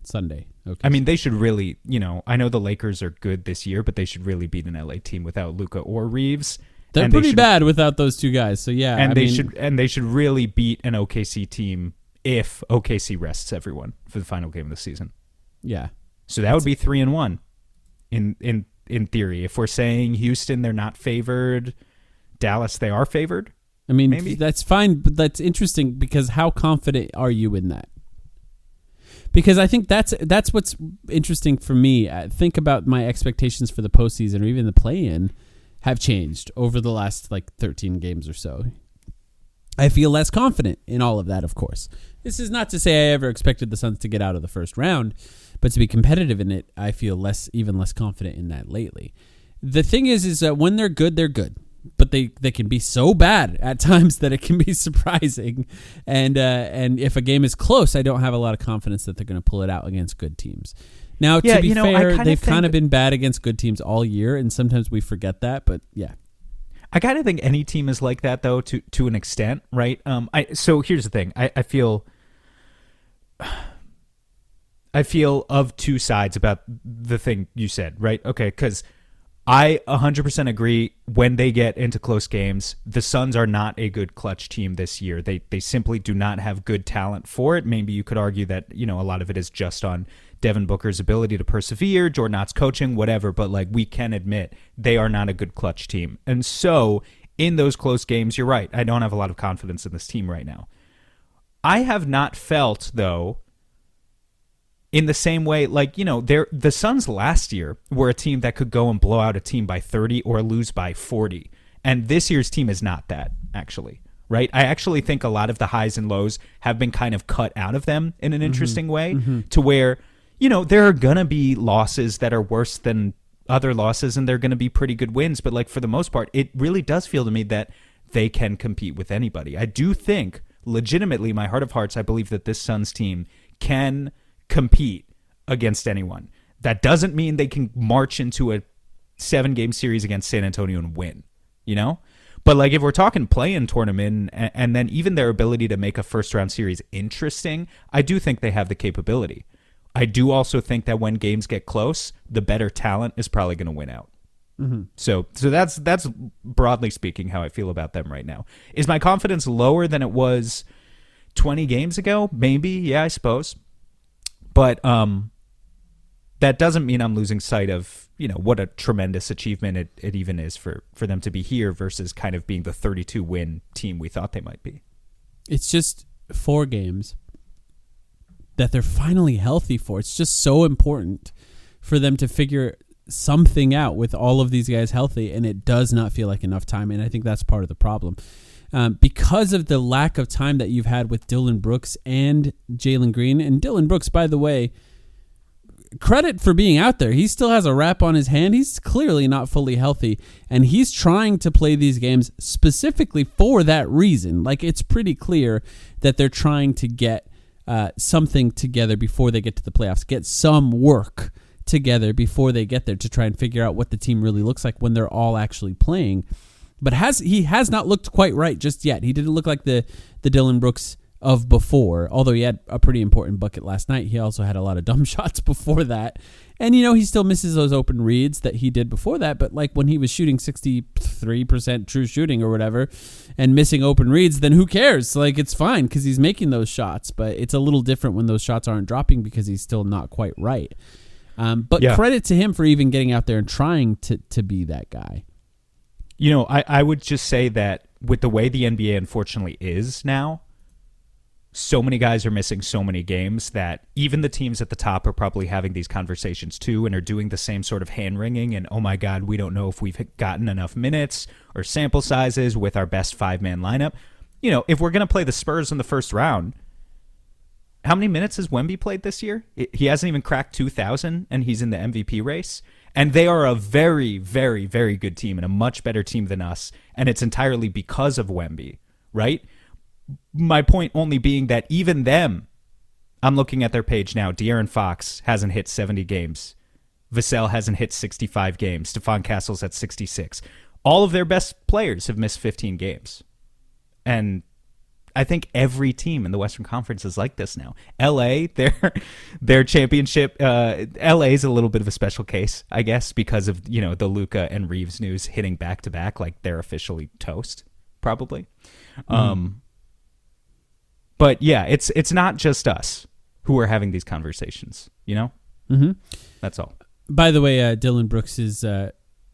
Sunday. OKC. I mean, they should really, I know the Lakers are good this year, but they should really beat an LA team without Luka or Reeves. They're pretty bad without those 2 guys, so yeah. And they should really beat an OKC team if OKC rests everyone for the final game of the season. Yeah. So that would be 3-1 in theory. If we're saying Houston, they're not favored. Dallas, they are favored. I mean, maybe that's fine, but that's interesting because how confident are you in that? Because I think that's what's interesting for me. Think about my expectations for the postseason or even the play-in have changed over the last 13 games or so. I feel less confident in all of that, of course. This is not to say I ever expected the Suns to get out of the first round, but to be competitive in it, I feel even less confident in that lately. The thing is that when they're good, they're good. But they can be so bad at times that it can be surprising. And if a game is close, I don't have a lot of confidence that they're going to pull it out against good teams. Now, to be fair, they've kind of been bad against good teams all year, and sometimes we forget that, but yeah. I kind of think any team is like that, though, to an extent, right? So here's the thing. I feel of 2 sides about the thing you said, right? Okay, because I 100% agree when they get into close games, the Suns are not a good clutch team this year. They simply do not have good talent for it. Maybe you could argue that, a lot of it is just on Devin Booker's ability to persevere, Jordan Knott's coaching, whatever, but we can admit they are not a good clutch team. And so in those close games, you're right. I don't have a lot of confidence in this team right now. I have not felt, though, In the same way, like, the Suns last year were a team that could go and blow out a team by 30 or lose by 40. And this year's team is not that, actually, right? I actually think a lot of the highs and lows have been kind of cut out of them in an interesting way to where, there are going to be losses that are worse than other losses and they're going to be pretty good wins. But like for the most part, it really does feel to me that they can compete with anybody. I do think, legitimately, my heart of hearts, I believe that this Suns team can compete against anyone. That doesn't mean they can march into a 7-game series against San Antonio and win, But like if we're talking play-in tournament and then even their ability to make a first-round series interesting, I do think they have the capability. I do also think that when games get close, the better talent is probably going to win out. So that's broadly speaking how I feel about them right now. Is my confidence lower than it was 20 games ago? Maybe, yeah, I suppose. But that doesn't mean I'm losing sight of, what a tremendous achievement it even is for them to be here versus kind of being the 32-win team we thought they might be. It's just 4 games that they're finally healthy for. It's just so important for them to figure something out with all of these guys healthy, and it does not feel like enough time, and I think that's part of the problem. Because of the lack of time that you've had with Dillon Brooks and Jaylen Green. And Dillon Brooks, by the way, credit for being out there. He still has a wrap on his hand. He's clearly not fully healthy, and he's trying to play these games specifically for that reason. Like, it's pretty clear that they're trying to get something together before they get to the playoffs, get some work together before they get there to try and figure out what the team really looks like when they're all actually playing. But he has not looked quite right just yet. He didn't look like the Dillon Brooks of before, although he had a pretty important bucket last night. He also had a lot of dumb shots before that. And, he still misses those open reads that he did before that. But, like, when he was shooting 63% true shooting or whatever and missing open reads, then who cares? Like, it's fine because he's making those shots. But it's a little different when those shots aren't dropping because he's still not quite right. But credit to him for even getting out there and trying to be that guy. I would just say that with the way the NBA unfortunately is now, so many guys are missing so many games that even the teams at the top are probably having these conversations too and are doing the same sort of hand-wringing and, oh my God, we don't know if we've gotten enough minutes or sample sizes with our best 5-man lineup. If we're going to play the Spurs in the first round, how many minutes has Wemby played this year? He hasn't even cracked 2,000 and he's in the MVP race. And they are a very, very, very good team and a much better team than us. And it's entirely because of Wemby, right? My point only being that even them, I'm looking at their page now, De'Aaron Fox hasn't hit 70 games. Vassell hasn't hit 65 games. Stephon Castle's at 66. All of their best players have missed 15 games. And I think every team in the Western Conference is like this now. LA, their championship, LA is a little bit of a special case, I guess, because of, the Luka and Reeves news hitting back to back, like they're officially toast, probably. But yeah, it's not just us who are having these conversations, That's all. By the way, Dillon Brooks'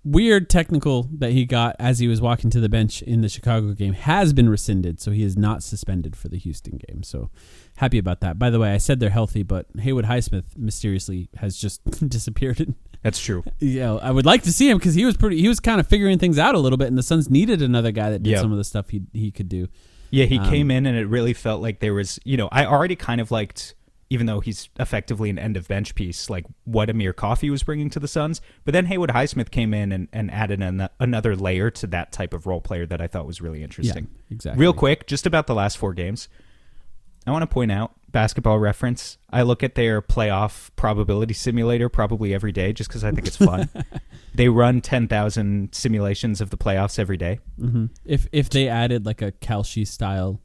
weird technical that he got as he was walking to the bench in the Chicago game has been rescinded, so he is not suspended for the Houston game. So happy about that. By the way, I said they're healthy, but Haywood Highsmith mysteriously has just disappeared. That's true. I would like to see him because he was kind of figuring things out a little bit, and the Suns needed another guy that did some of the stuff he could do. Yeah, he came in and it really felt like there was, I already kind of liked, even though he's effectively an end-of-bench piece, like what Amir Coffey was bringing to the Suns. But then Haywood Highsmith came in and added another layer to that type of role player that I thought was really interesting. Yeah, exactly. Real quick, just about the last 4 games, I want to point out, Basketball Reference, I look at their playoff probability simulator probably every day just because I think it's fun. They run 10,000 simulations of the playoffs every day. Mm-hmm. If they added like a Kalshi style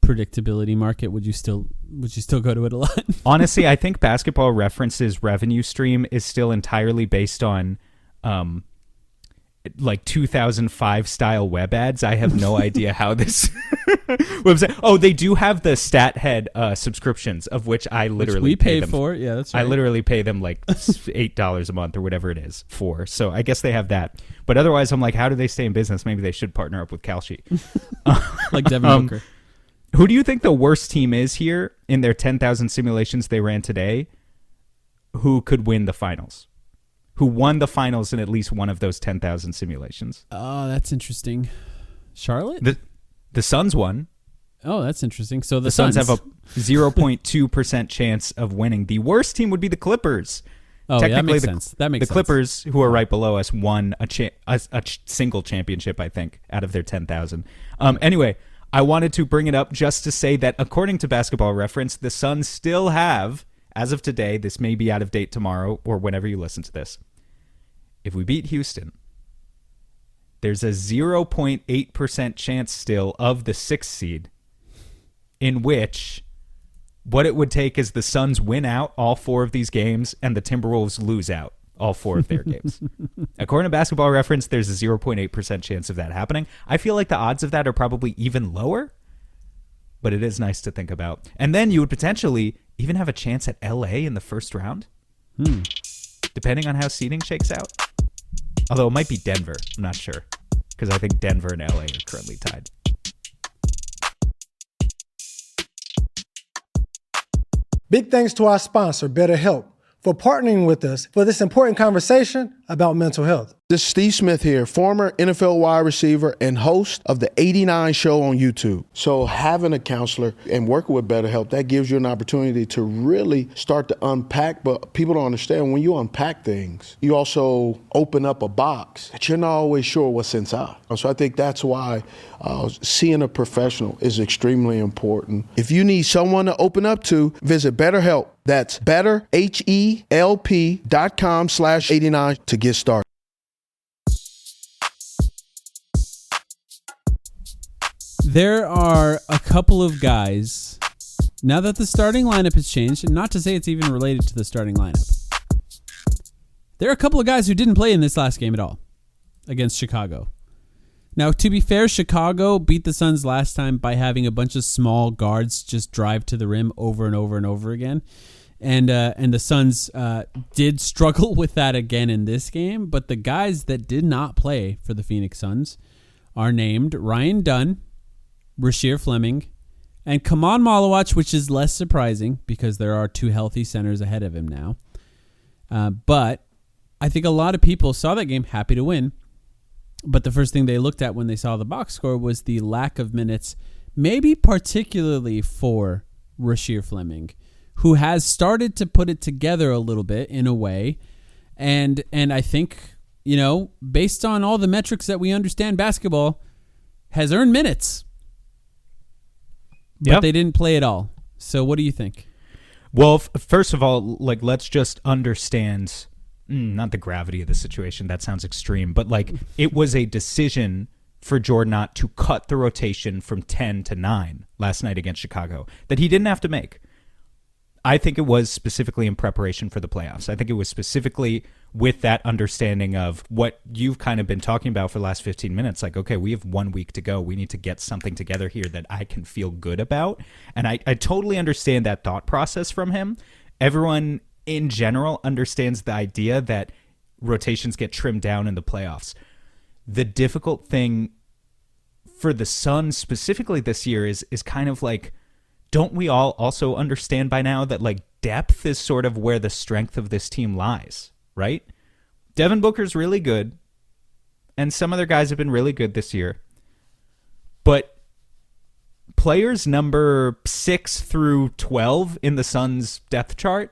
predictability market, would you still go to it a lot? Honestly, I think Basketball Reference's revenue stream is still entirely based on like 2005 style web ads. I have no idea how this website. Oh, they do have the StatHead subscriptions, of which I literally we pay them for. Yeah, that's right. I literally pay them like $8 a month or whatever it is for. So I guess they have that. But otherwise, I'm like, how do they stay in business? Maybe they should partner up with Kalshi. Like Devin Booker. Who do you think the worst team is here in their 10,000 simulations they ran today? who could win the finals, who won the finals in at least one of those 10,000 simulations. Oh, that's interesting. Charlotte? The Suns won. Oh, that's interesting. So the Suns have a 0.2% chance of winning. The worst team would be the Clippers. Oh, yeah, that makes sense. That makes sense. The Clippers, who are right below us, won a single championship, I think, out of their 10,000. Anyway, I wanted to bring it up just to say that according to Basketball Reference, the Suns still have, as of today, this may be out of date tomorrow or whenever you listen to this, if we beat Houston, there's a 0.8% chance still of the 6th seed, in which what it would take is the Suns win out all 4 of these games and the Timberwolves lose out all 4 of their games. According to Basketball Reference, there's a 0.8% chance of that happening. I feel like the odds of that are probably even lower, but it is nice to think about. And then you would potentially even have a chance at LA in the first round, depending on how seeding shakes out. Although it might be Denver. I'm not sure, because I think Denver and LA are currently tied. Big thanks to our sponsor, BetterHelp, for partnering with us for this important conversation about mental health. This is Steve Smith here, former NFL wide receiver and host of the 89 show on YouTube. So having a counselor and working with BetterHelp, that gives you an opportunity to really start to unpack. But people don't understand, when you unpack things, you also open up a box that you're not always sure what's inside. So I think that's why seeing a professional is extremely important. If you need someone to open up to, visit BetterHelp. That's betterhelp.com/89 to get started. There are a couple of guys, now that the starting lineup has changed, and not to say it's even related to the starting lineup, there are a couple of guys who didn't play in this last game at all against Chicago. Now, to be fair, Chicago beat the Suns last time by having a bunch of small guards just drive to the rim over and over and over again. And the Suns did struggle with that again in this game. But the guys that did not play for the Phoenix Suns are named Ryan Dunn, Rasheer Fleming, and Kaman Malawach, which is less surprising because there are 2 healthy centers ahead of him now. But I think a lot of people saw that game happy to win. But the first thing they looked at when they saw the box score was the lack of minutes, maybe particularly for Rasheer Fleming, who has started to put it together a little bit in a way. And I think, based on all the metrics that we understand basketball, has earned minutes. But they didn't play at all. So what do you think? Well, first of all, let's just understand, not the gravity of the situation. That sounds extreme. But, it was a decision for Jordan Knott to cut the rotation from 10 to 9 last night against Chicago that he didn't have to make. I think it was specifically in preparation for the playoffs. I think it was specifically with that understanding of what you've kind of been talking about for the last 15 minutes. Okay, we have 1 week to go. We need to get something together here that I can feel good about. And I totally understand that thought process from him. Everyone in general understands the idea that rotations get trimmed down in the playoffs. The difficult thing for the Suns specifically this year is kind of don't we all also understand by now that depth is sort of where the strength of this team lies, right? Devin Booker's really good, and some other guys have been really good this year. But players number 6 through 12 in the Suns depth chart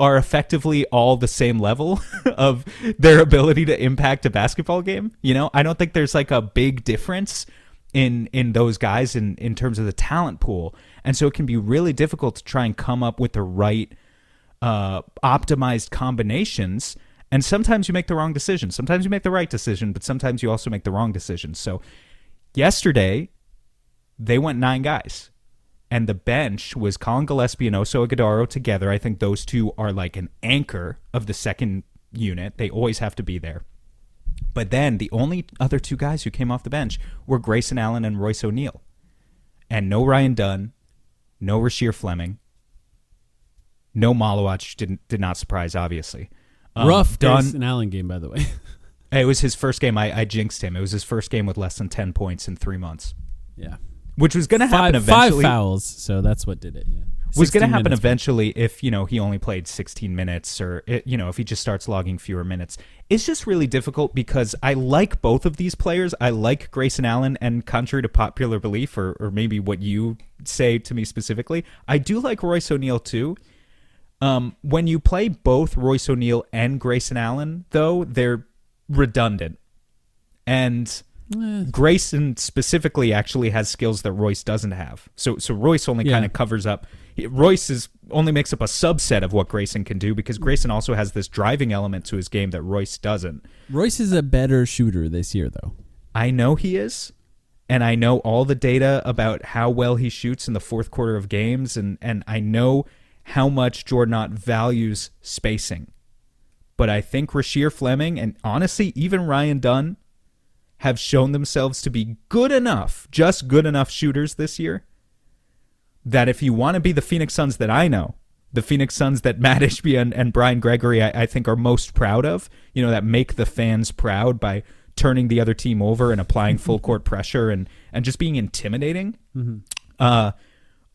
are effectively all the same level of their ability to impact a basketball game. I don't think there's a big difference in those guys in terms of the talent pool. And so it can be really difficult to try and come up with the right optimized combinations. And sometimes you make the wrong decision. Sometimes you make the right decision, but sometimes you also make the wrong decision. So yesterday, they went 9 guys. And the bench was Colin Gillespie and Oso Ighodaro together. I think those two are an anchor of the second unit. They always have to be there. But then the only other 2 guys who came off the bench were Grayson Allen and Royce O'Neal. And no Ryan Dunn, no Rasheer Fleming, no Malawach, did not surprise, obviously. Rough Grayson Allen game, by the way. It was his first game. I jinxed him. It was his first game with less than 10 points in 3 months. Yeah. which was going to happen eventually. 5 fouls, so that's what did it. Yeah. Was going to happen 16 minutes. eventually if, he only played 16 minutes or, if he just starts logging fewer minutes. It's just really difficult because I like both of these players. I like Grayson Allen, and contrary to popular belief or maybe what you say to me specifically, I do like Royce O'Neal too. When you play both Royce O'Neal and Grayson Allen, though, they're redundant. And Grayson specifically actually has skills that Royce doesn't have. So Royce only kind of covers up. Royce only makes up a subset of what Grayson can do because Grayson also has this driving element to his game that Royce doesn't. Royce is a better shooter this year, though. I know he is, and I know all the data about how well he shoots in the fourth quarter of games, and I know how much Jordan Ott values spacing. But I think Rasheer Fleming, and honestly, even Ryan Dunn, have shown themselves to be good enough, just good enough shooters this year, that if you want to be the Phoenix Suns that I know, the Phoenix Suns that Matt Ishbia and Brian Gregory I think are most proud of, that make the fans proud by turning the other team over and applying full court pressure and just being intimidating. Mm-hmm.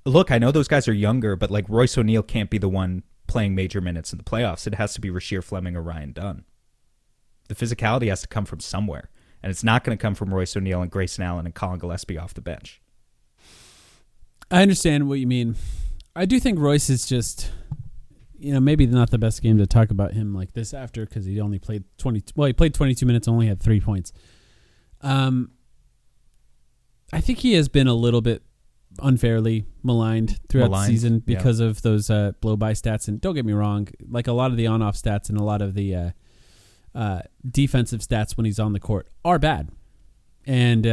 Look, I know those guys are younger, but like Royce O'Neal can't be the one playing major minutes in the playoffs. It has to be Rasheer Fleming or Ryan Dunn. The physicality has to come from somewhere, and it's not going to come from Royce O'Neal and Grayson Allen and Colin Gillespie off the bench. I understand what you mean. I do think Royce is just, maybe not the best game to talk about him like this after because he only played he played 22 minutes, only had 3 points. I think he has been a little bit unfairly maligned throughout the season because of those blow-by stats. And don't get me wrong, like a lot of the on-off stats and a lot of the defensive stats when he's on the court are bad. And,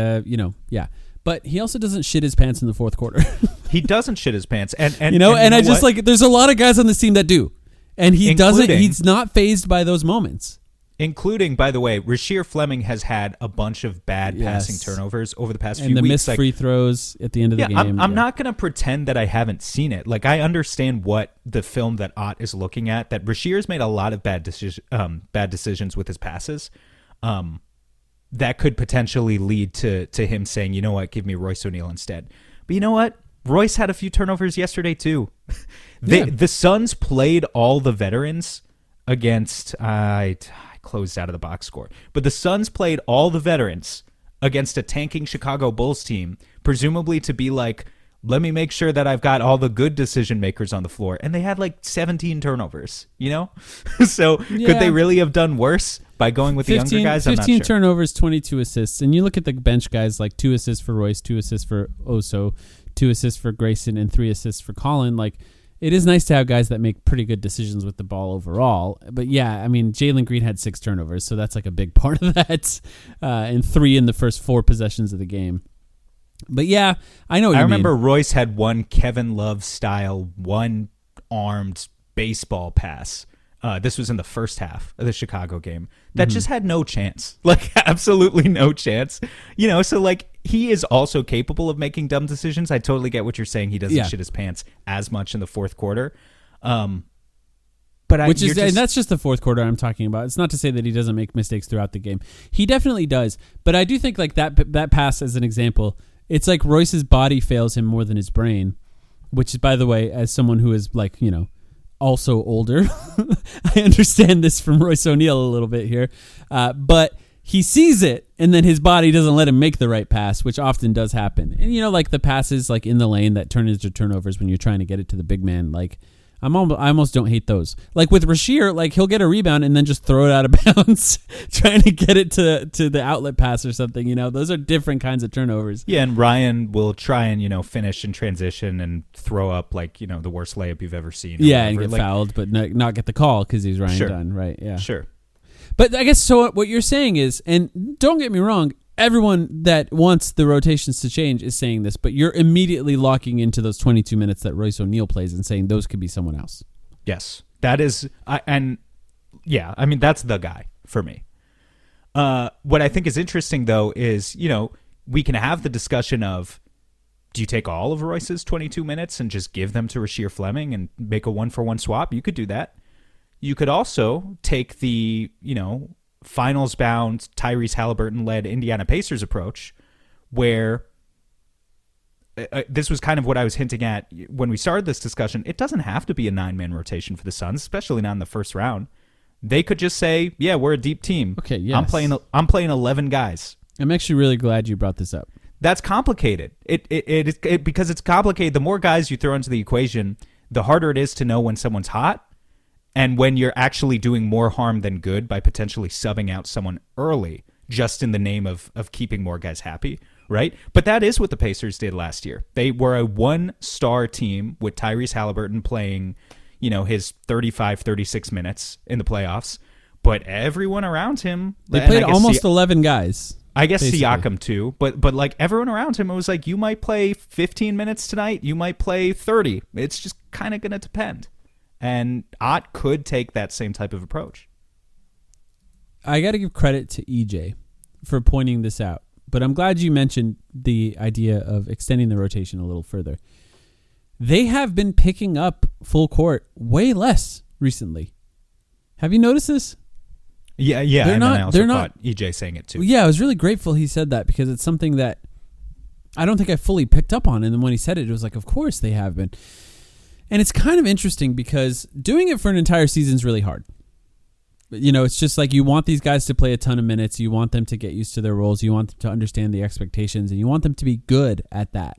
But he also doesn't shit his pants in the fourth quarter. He doesn't shit his pants. And I just like, there's a lot of guys on this team that do. And he's not fazed by those moments. Including, by the way, Rasheer Fleming has had a bunch of bad passing turnovers over the past few weeks. And the missed free throws at the end of the game. I'm not going to pretend that I haven't seen it. Like, I understand what the film that Ott is looking at, that Rasheer's made a lot of bad decisions with his passes. That could potentially lead to him saying, you know what, give me Royce O'Neal instead. But you know what? Royce had a few turnovers yesterday, too. The Suns played all the veterans against... I closed out of the box score. But the Suns played all the veterans against a tanking Chicago Bulls team, presumably to be like, let me make sure that I've got all the good decision makers on the floor. And they had like 17 turnovers, So could they really have done worse by going with the younger guys? I'm not sure. 15 turnovers, 22 assists. And you look at the bench guys, like 2 assists for Royce, 2 assists for Oso, 2 assists for Grayson, and 3 assists for Colin. Like, it is nice to have guys that make pretty good decisions with the ball overall. But yeah, I mean, Jaylen Green had 6 turnovers, so that's like a big part of that. And 3 in the first 4 possessions of the game. But yeah, I know what you mean. I remember Royce had one Kevin Love style, one-armed baseball pass. This was in the first half of the Chicago game. That just had no chance. Like, absolutely no chance. So like, he is also capable of making dumb decisions. I totally get what you're saying. He doesn't shit his pants as much in the fourth quarter. And that's just the fourth quarter I'm talking about. It's not to say that he doesn't make mistakes throughout the game. He definitely does. But I do think like that pass as an example, it's like Royce's body fails him more than his brain, which is, by the way, as someone who is like, also older, I understand this from Royce O'Neal a little bit here. But he sees it, and then his body doesn't let him make the right pass, which often does happen. And, like the passes like in the lane that turn into turnovers when you're trying to get it to the big man, like, I almost don't hate those. Like with Rasheer, like he'll get a rebound and then just throw it out of bounds, trying to get it to the outlet pass or something. Those are different kinds of turnovers. Yeah, and Ryan will try and finish in transition and throw up like the worst layup you've ever seen. Yeah, and get fouled, but not get the call because he's Ryan Dunn, right? Yeah, sure. But I guess so. What you're saying is, and don't get me wrong, everyone that wants the rotations to change is saying this, but you're immediately locking into those 22 minutes that Royce O'Neal plays and saying those could be someone else. Yes, that is, I mean, that's the guy for me. What I think is interesting, though, is, we can have the discussion of, do you take all of Royce's 22 minutes and just give them to Rasheer Fleming and make a 1-for-1 swap? You could do that. You could also take the, finals-bound Tyrese Halliburton-led Indiana Pacers approach, where this was kind of what I was hinting at when we started this discussion. It doesn't have to be a 9-man rotation for the Suns, especially not in the first round. They could just say, yeah, we're a deep team. Okay, yes. I'm playing 11 guys. I'm actually really glad you brought this up. That's complicated. It because it's complicated. The more guys you throw into the equation, the harder it is to know when someone's hot and when you're actually doing more harm than good by potentially subbing out someone early just in the name of keeping more guys happy, right? But that is what the Pacers did last year. They were a one-star team with Tyrese Halliburton playing, his 35, 36 minutes in the playoffs. But everyone around him... They played almost 11 guys. I guess basically. Siakam too, but like everyone around him, it was like, you might play 15 minutes tonight, you might play 30. It's just kind of going to depend. And Ott could take that same type of approach. I got to give credit to EJ for pointing this out, but I'm glad you mentioned the idea of extending the rotation a little further. They have been picking up full court way less recently. Have you noticed this? Yeah. They're and not, then I also they're caught not, EJ saying it too. Yeah, I was really grateful he said that because it's something that I don't think I fully picked up on. And then when he said it, it was like, of course they have been. And it's kind of interesting because doing it for an entire season is really hard. It's just like you want these guys to play a ton of minutes. You want them to get used to their roles. You want them to understand the expectations, and you want them to be good at that.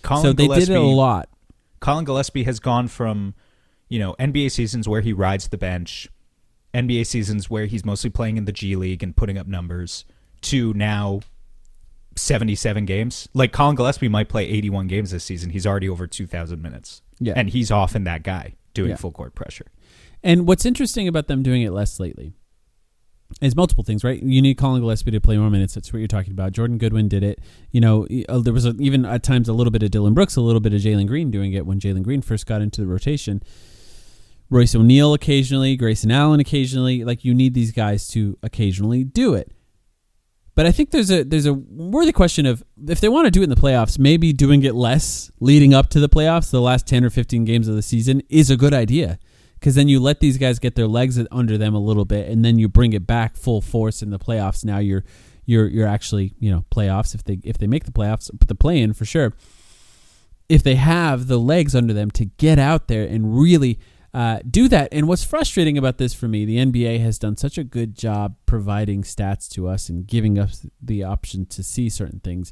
So they did it a lot. Colin Gillespie has gone from, NBA seasons where he rides the bench, NBA seasons where he's mostly playing in the G League and putting up numbers, to now 77 games. Like Colin Gillespie might play 81 games this season. He's already over 2,000 minutes. Yeah. And he's often that guy doing full court pressure. And what's interesting about them doing it less lately is multiple things, right? You need Colin Gillespie to play more minutes. That's what you're talking about. Jordan Goodwin did it. There was even at times a little bit of Dylan Brooks, a little bit of Jaylen Green doing it when Jaylen Green first got into the rotation. Royce O'Neal occasionally, Grayson Allen occasionally. Like, you need these guys to occasionally do it. But I think there's a worthy question of, if they want to do it in the playoffs, maybe doing it less leading up to the playoffs, the last 10 or 15 games of the season, is a good idea. Because then you let these guys get their legs under them a little bit, and then you bring it back full force in the playoffs. Now you're actually, playoffs if they make the playoffs, but the play-in for sure. If they have the legs under them to get out there and really do that. And what's frustrating about this for me, the NBA has done such a good job providing stats to us and giving us the option to see certain things.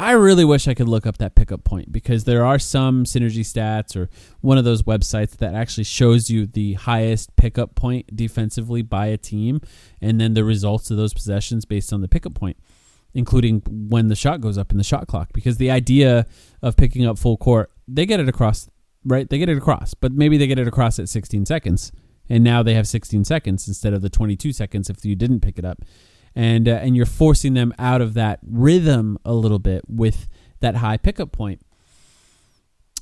I really wish I could look up that pickup point, because there are some synergy stats or one of those websites that actually shows you the highest pickup point defensively by a team, and then the results of those possessions based on the pickup point, including when the shot goes up in the shot clock. Because the idea of picking up full court, they get it across, right? They get it across, but maybe they get it across at 16 seconds, and now they have 16 seconds instead of the 22 seconds if you didn't pick it up. And you're forcing them out of that rhythm a little bit with that high pickup point.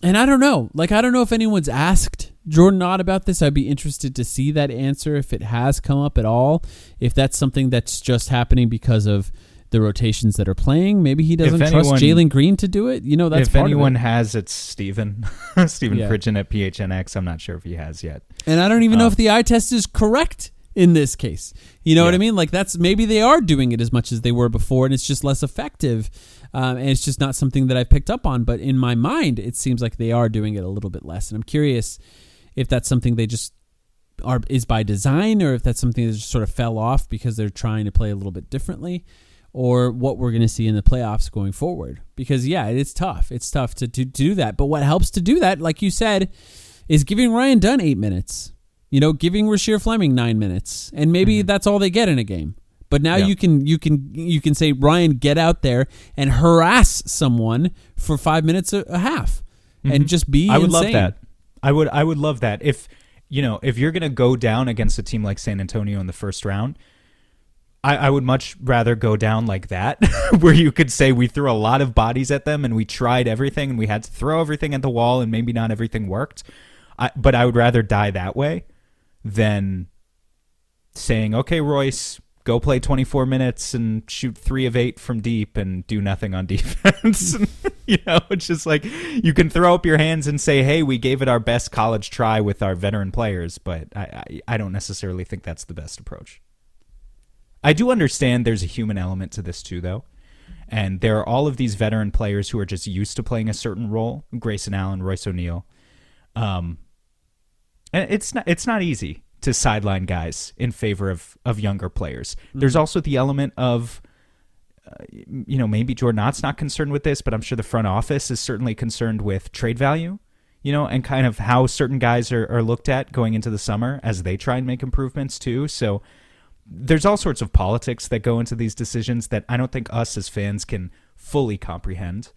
And I don't know. I don't know if anyone's asked Jordan Ott about this. I'd be interested to see that answer, if it has come up at all. If that's something that's just happening because of the rotations that are playing. Maybe he doesn't trust Jaylen Green to do it. That's if part anyone of it. has, it's Steven Pridgen at PHNX. I'm not sure if he has yet. And I don't even know if the eye test is correct in this case. You know what I mean? That's, maybe they are doing it as much as they were before, and it's just less effective. And it's just not something that I've picked up on. But in my mind, it seems like they are doing it a little bit less. And I'm curious if that's something they just is by design, or if that's something that just sort of fell off because they're trying to play a little bit differently, or what we're going to see in the playoffs going forward. Because, it's tough. It's tough to do that. But what helps to do that, like you said, is giving Ryan Dunn 8 minutes. Giving Rasheer Fleming 9 minutes, and maybe that's all they get in a game. But now you can say, Ryan, get out there and harass someone for 5 minutes a half, and just be. I would insane. love that. I would love that. If you're gonna go down against a team like San Antonio in the first round, I would much rather go down like that, where you could say we threw a lot of bodies at them and we tried everything and we had to throw everything at the wall and maybe not everything worked. But I would rather die that way than saying, okay, Royce, go play 24 minutes and shoot 3 of 8 from deep and do nothing on defense. It's just like, you can throw up your hands and say, hey, we gave it our best college try with our veteran players, but I don't necessarily think that's the best approach. I do understand there's a human element to this too, though. And there are all of these veteran players who are just used to playing a certain role, Grayson Allen, Royce O'Neal. And it's not easy to sideline guys in favor of younger players. There's also the element of, maybe Jordan Ott's not concerned with this, but I'm sure the front office is certainly concerned with trade value, and kind of how certain guys are looked at going into the summer as they try and make improvements too. So there's all sorts of politics that go into these decisions that I don't think us as fans can fully comprehend.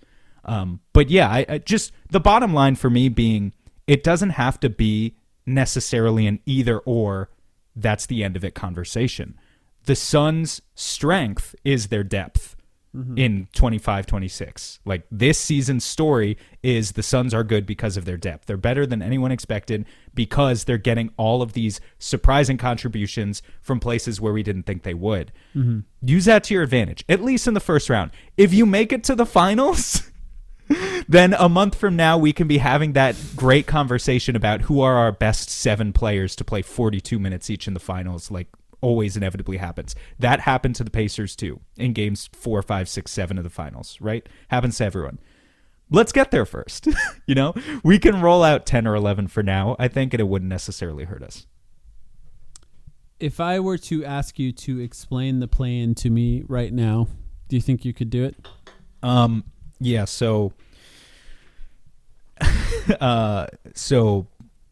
But yeah, I just the bottom line for me being it doesn't have to be necessarily an either or, that's the end of it conversation. The Suns' strength is their depth in 25-26. Like, this season's story is the Suns are good because of their depth. They're better than anyone expected because they're getting all of these surprising contributions from places where we didn't think they would. Use that to your advantage, at least in the first round. If you make it to the finals, then a month from now we can be having that great conversation about who are our best 7 players to play 42 minutes each in the finals, like always inevitably happens. That happened to the Pacers too in games 4, 5, 6, 7 of the finals, right? Happens to everyone. Let's get there first. We can roll out 10 or 11 for now, I think, and it wouldn't necessarily hurt us. If I were to ask you to explain the play-in to me right now, do you think you could do it? Yeah, so so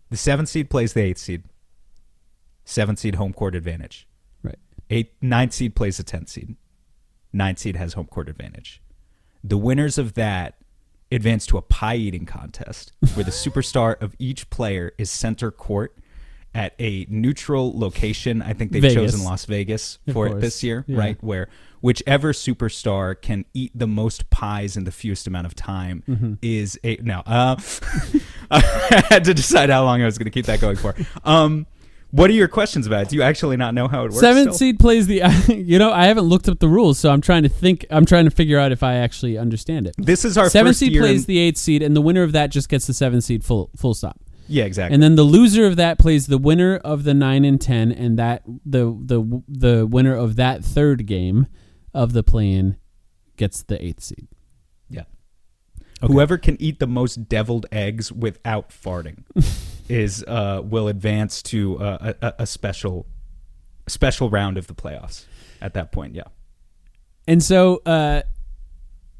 the 7th seed plays the 8th seed. 7th seed home court advantage. Right. 9th seed plays the 10th seed. 9th seed has home court advantage. The winners of that advance to a pie eating contest where the superstar of each player is center court at a neutral location. I think they've chosen Las Vegas for it this year, right? Where whichever superstar can eat the most pies in the fewest amount of time is a... Now, I had to decide how long I was going to keep that going for. What are your questions about it? Do you actually not know how it works? 7th seed plays the... I haven't looked up the rules, so I'm trying to figure out if I actually understand it. This is our 7th first seed year plays the 8th seed, and the winner of that just gets the 7th seed full stop. Yeah, exactly. And then the loser of that plays the winner of the 9 and 10, and that the winner of that third game of the play-in gets the 8th seed. Yeah. Okay. Whoever can eat the most deviled eggs without farting will advance to a special round of the playoffs at that point. Yeah. And so,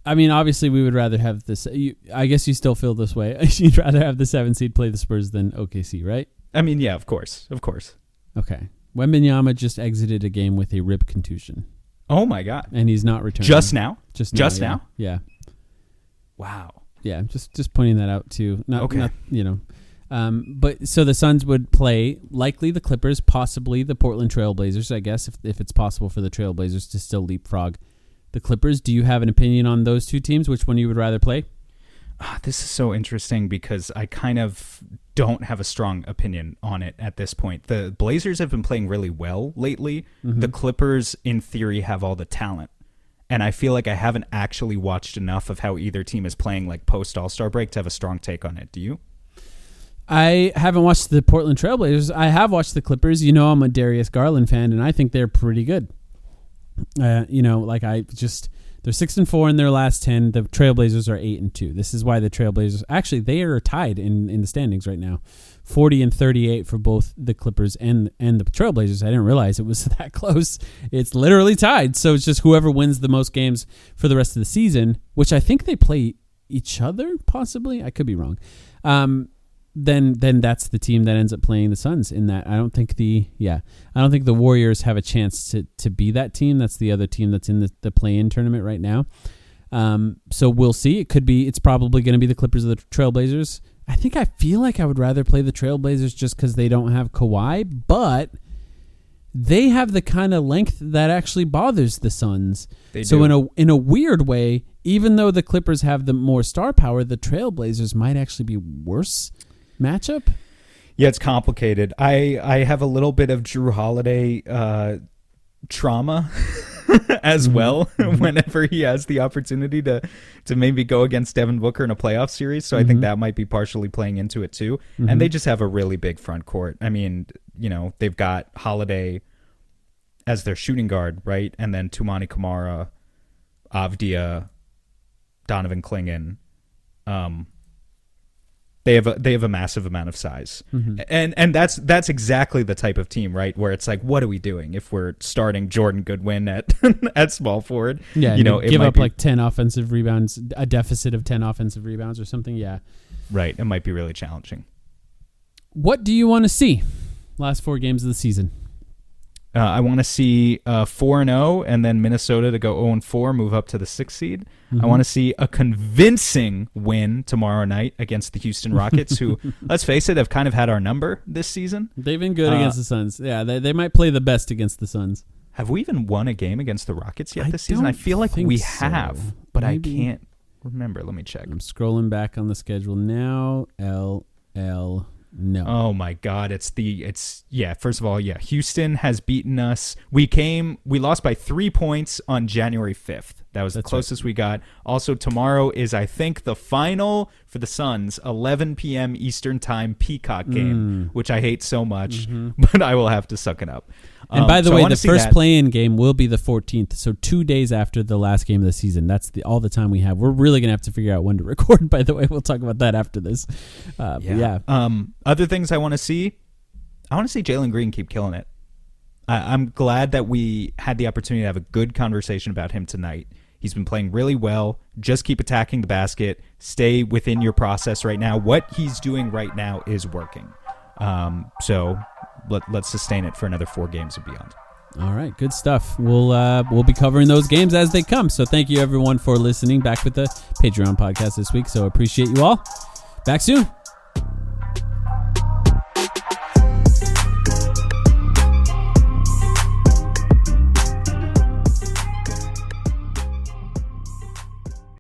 obviously, we would rather have this. I guess you still feel this way. You'd rather have the 7th seed play the Spurs than OKC, right? Yeah, of course. Okay. Wembanyama just exited a game with a rib contusion. Oh my God! And he's not returning. Just now? Just now? Yeah. Wow. Yeah, just pointing that out too. Okay. But so the Suns would play likely the Clippers, possibly the Portland Trailblazers, I guess, if it's possible for the Trailblazers to still leapfrog the Clippers. Do you have an opinion on those two teams? Which one you would rather play? This is so interesting because I kind of don't have a strong opinion on it at this point. The Blazers have been playing really well lately. The Clippers, in theory, have all the talent. And I feel like I haven't actually watched enough of how either team is playing like post All-Star break to have a strong take on it. Do you? I haven't watched the Portland Trailblazers. I have watched the Clippers. I'm a Darius Garland fan, and I think they're pretty good. They're 6-4 in their last 10. The Trailblazers are 8-2. This is why the Trailblazers actually they are tied in the standings right now, 40-38 for both the Clippers and the Trailblazers. I didn't realize it was that close. It's literally tied. So it's just whoever wins the most games for the rest of the season, which I think they play each other. Possibly, I could be wrong. Then that's the team that ends up playing the Suns in that. I don't think the Warriors have a chance to be that team. That's the other team that's in the play-in tournament right now. So we'll see. It's probably going to be the Clippers or the Trailblazers. I feel like I would rather play the Trailblazers just because they don't have Kawhi, but they have the kind of length that actually bothers the Suns. So in a weird way, even though the Clippers have the more star power, the Trailblazers might actually be worse matchup. Yeah, it's complicated. I have a little bit of Drew Holiday trauma as well whenever he has the opportunity to maybe go against Devin Booker in a playoff series. So I think that might be partially playing into it too. And they just have a really big front court. They've got Holiday as their shooting guard, right? And then Toumani Camara Avdia, Donovan Clingan. They have a massive amount of size, and that's exactly the type of team, right? Where it's like, what are we doing if we're starting Jordan Goodwin at at small forward? Yeah, you know, give up like 10 offensive rebounds, a deficit of 10 offensive rebounds or something. Yeah, right. It might be really challenging. What do you want to see? Last 4 games of the season. I want to see 4-0 and then Minnesota to go 0-4, move up to the 6th seed. I want to see a convincing win tomorrow night against the Houston Rockets, who, let's face it, have kind of had our number this season. They've been good against the Suns. Yeah, they might play the best against the Suns. Have we even won a game against the Rockets yet this season? I feel like we have, but maybe. I can't remember. Let me check. I'm scrolling back on the schedule now. No. Oh my God! First of all, Houston has beaten us. We lost by 3 points on January 5th. That was the closest we got. Also, tomorrow is, I think, the final for the Suns, 11 p.m. Eastern Time Peacock game, which I hate so much, but I will have to suck it up. And by the way, the first play-in game will be the 14th, so 2 days after the last game of the season. That's all the time we have. We're really going to have to figure out when to record, by the way. We'll talk about that after this. Other things I want to see Jaylen Green keep killing it. I'm glad that we had the opportunity to have a good conversation about him tonight. He's been playing really well. Just keep attacking the basket. Stay within your process right now. What he's doing right now is working. So let's sustain it for another 4 games and beyond. All right, good stuff. We'll be covering those games as they come. So thank you everyone for listening. Back with the Patreon podcast this week. So appreciate you all. Back soon.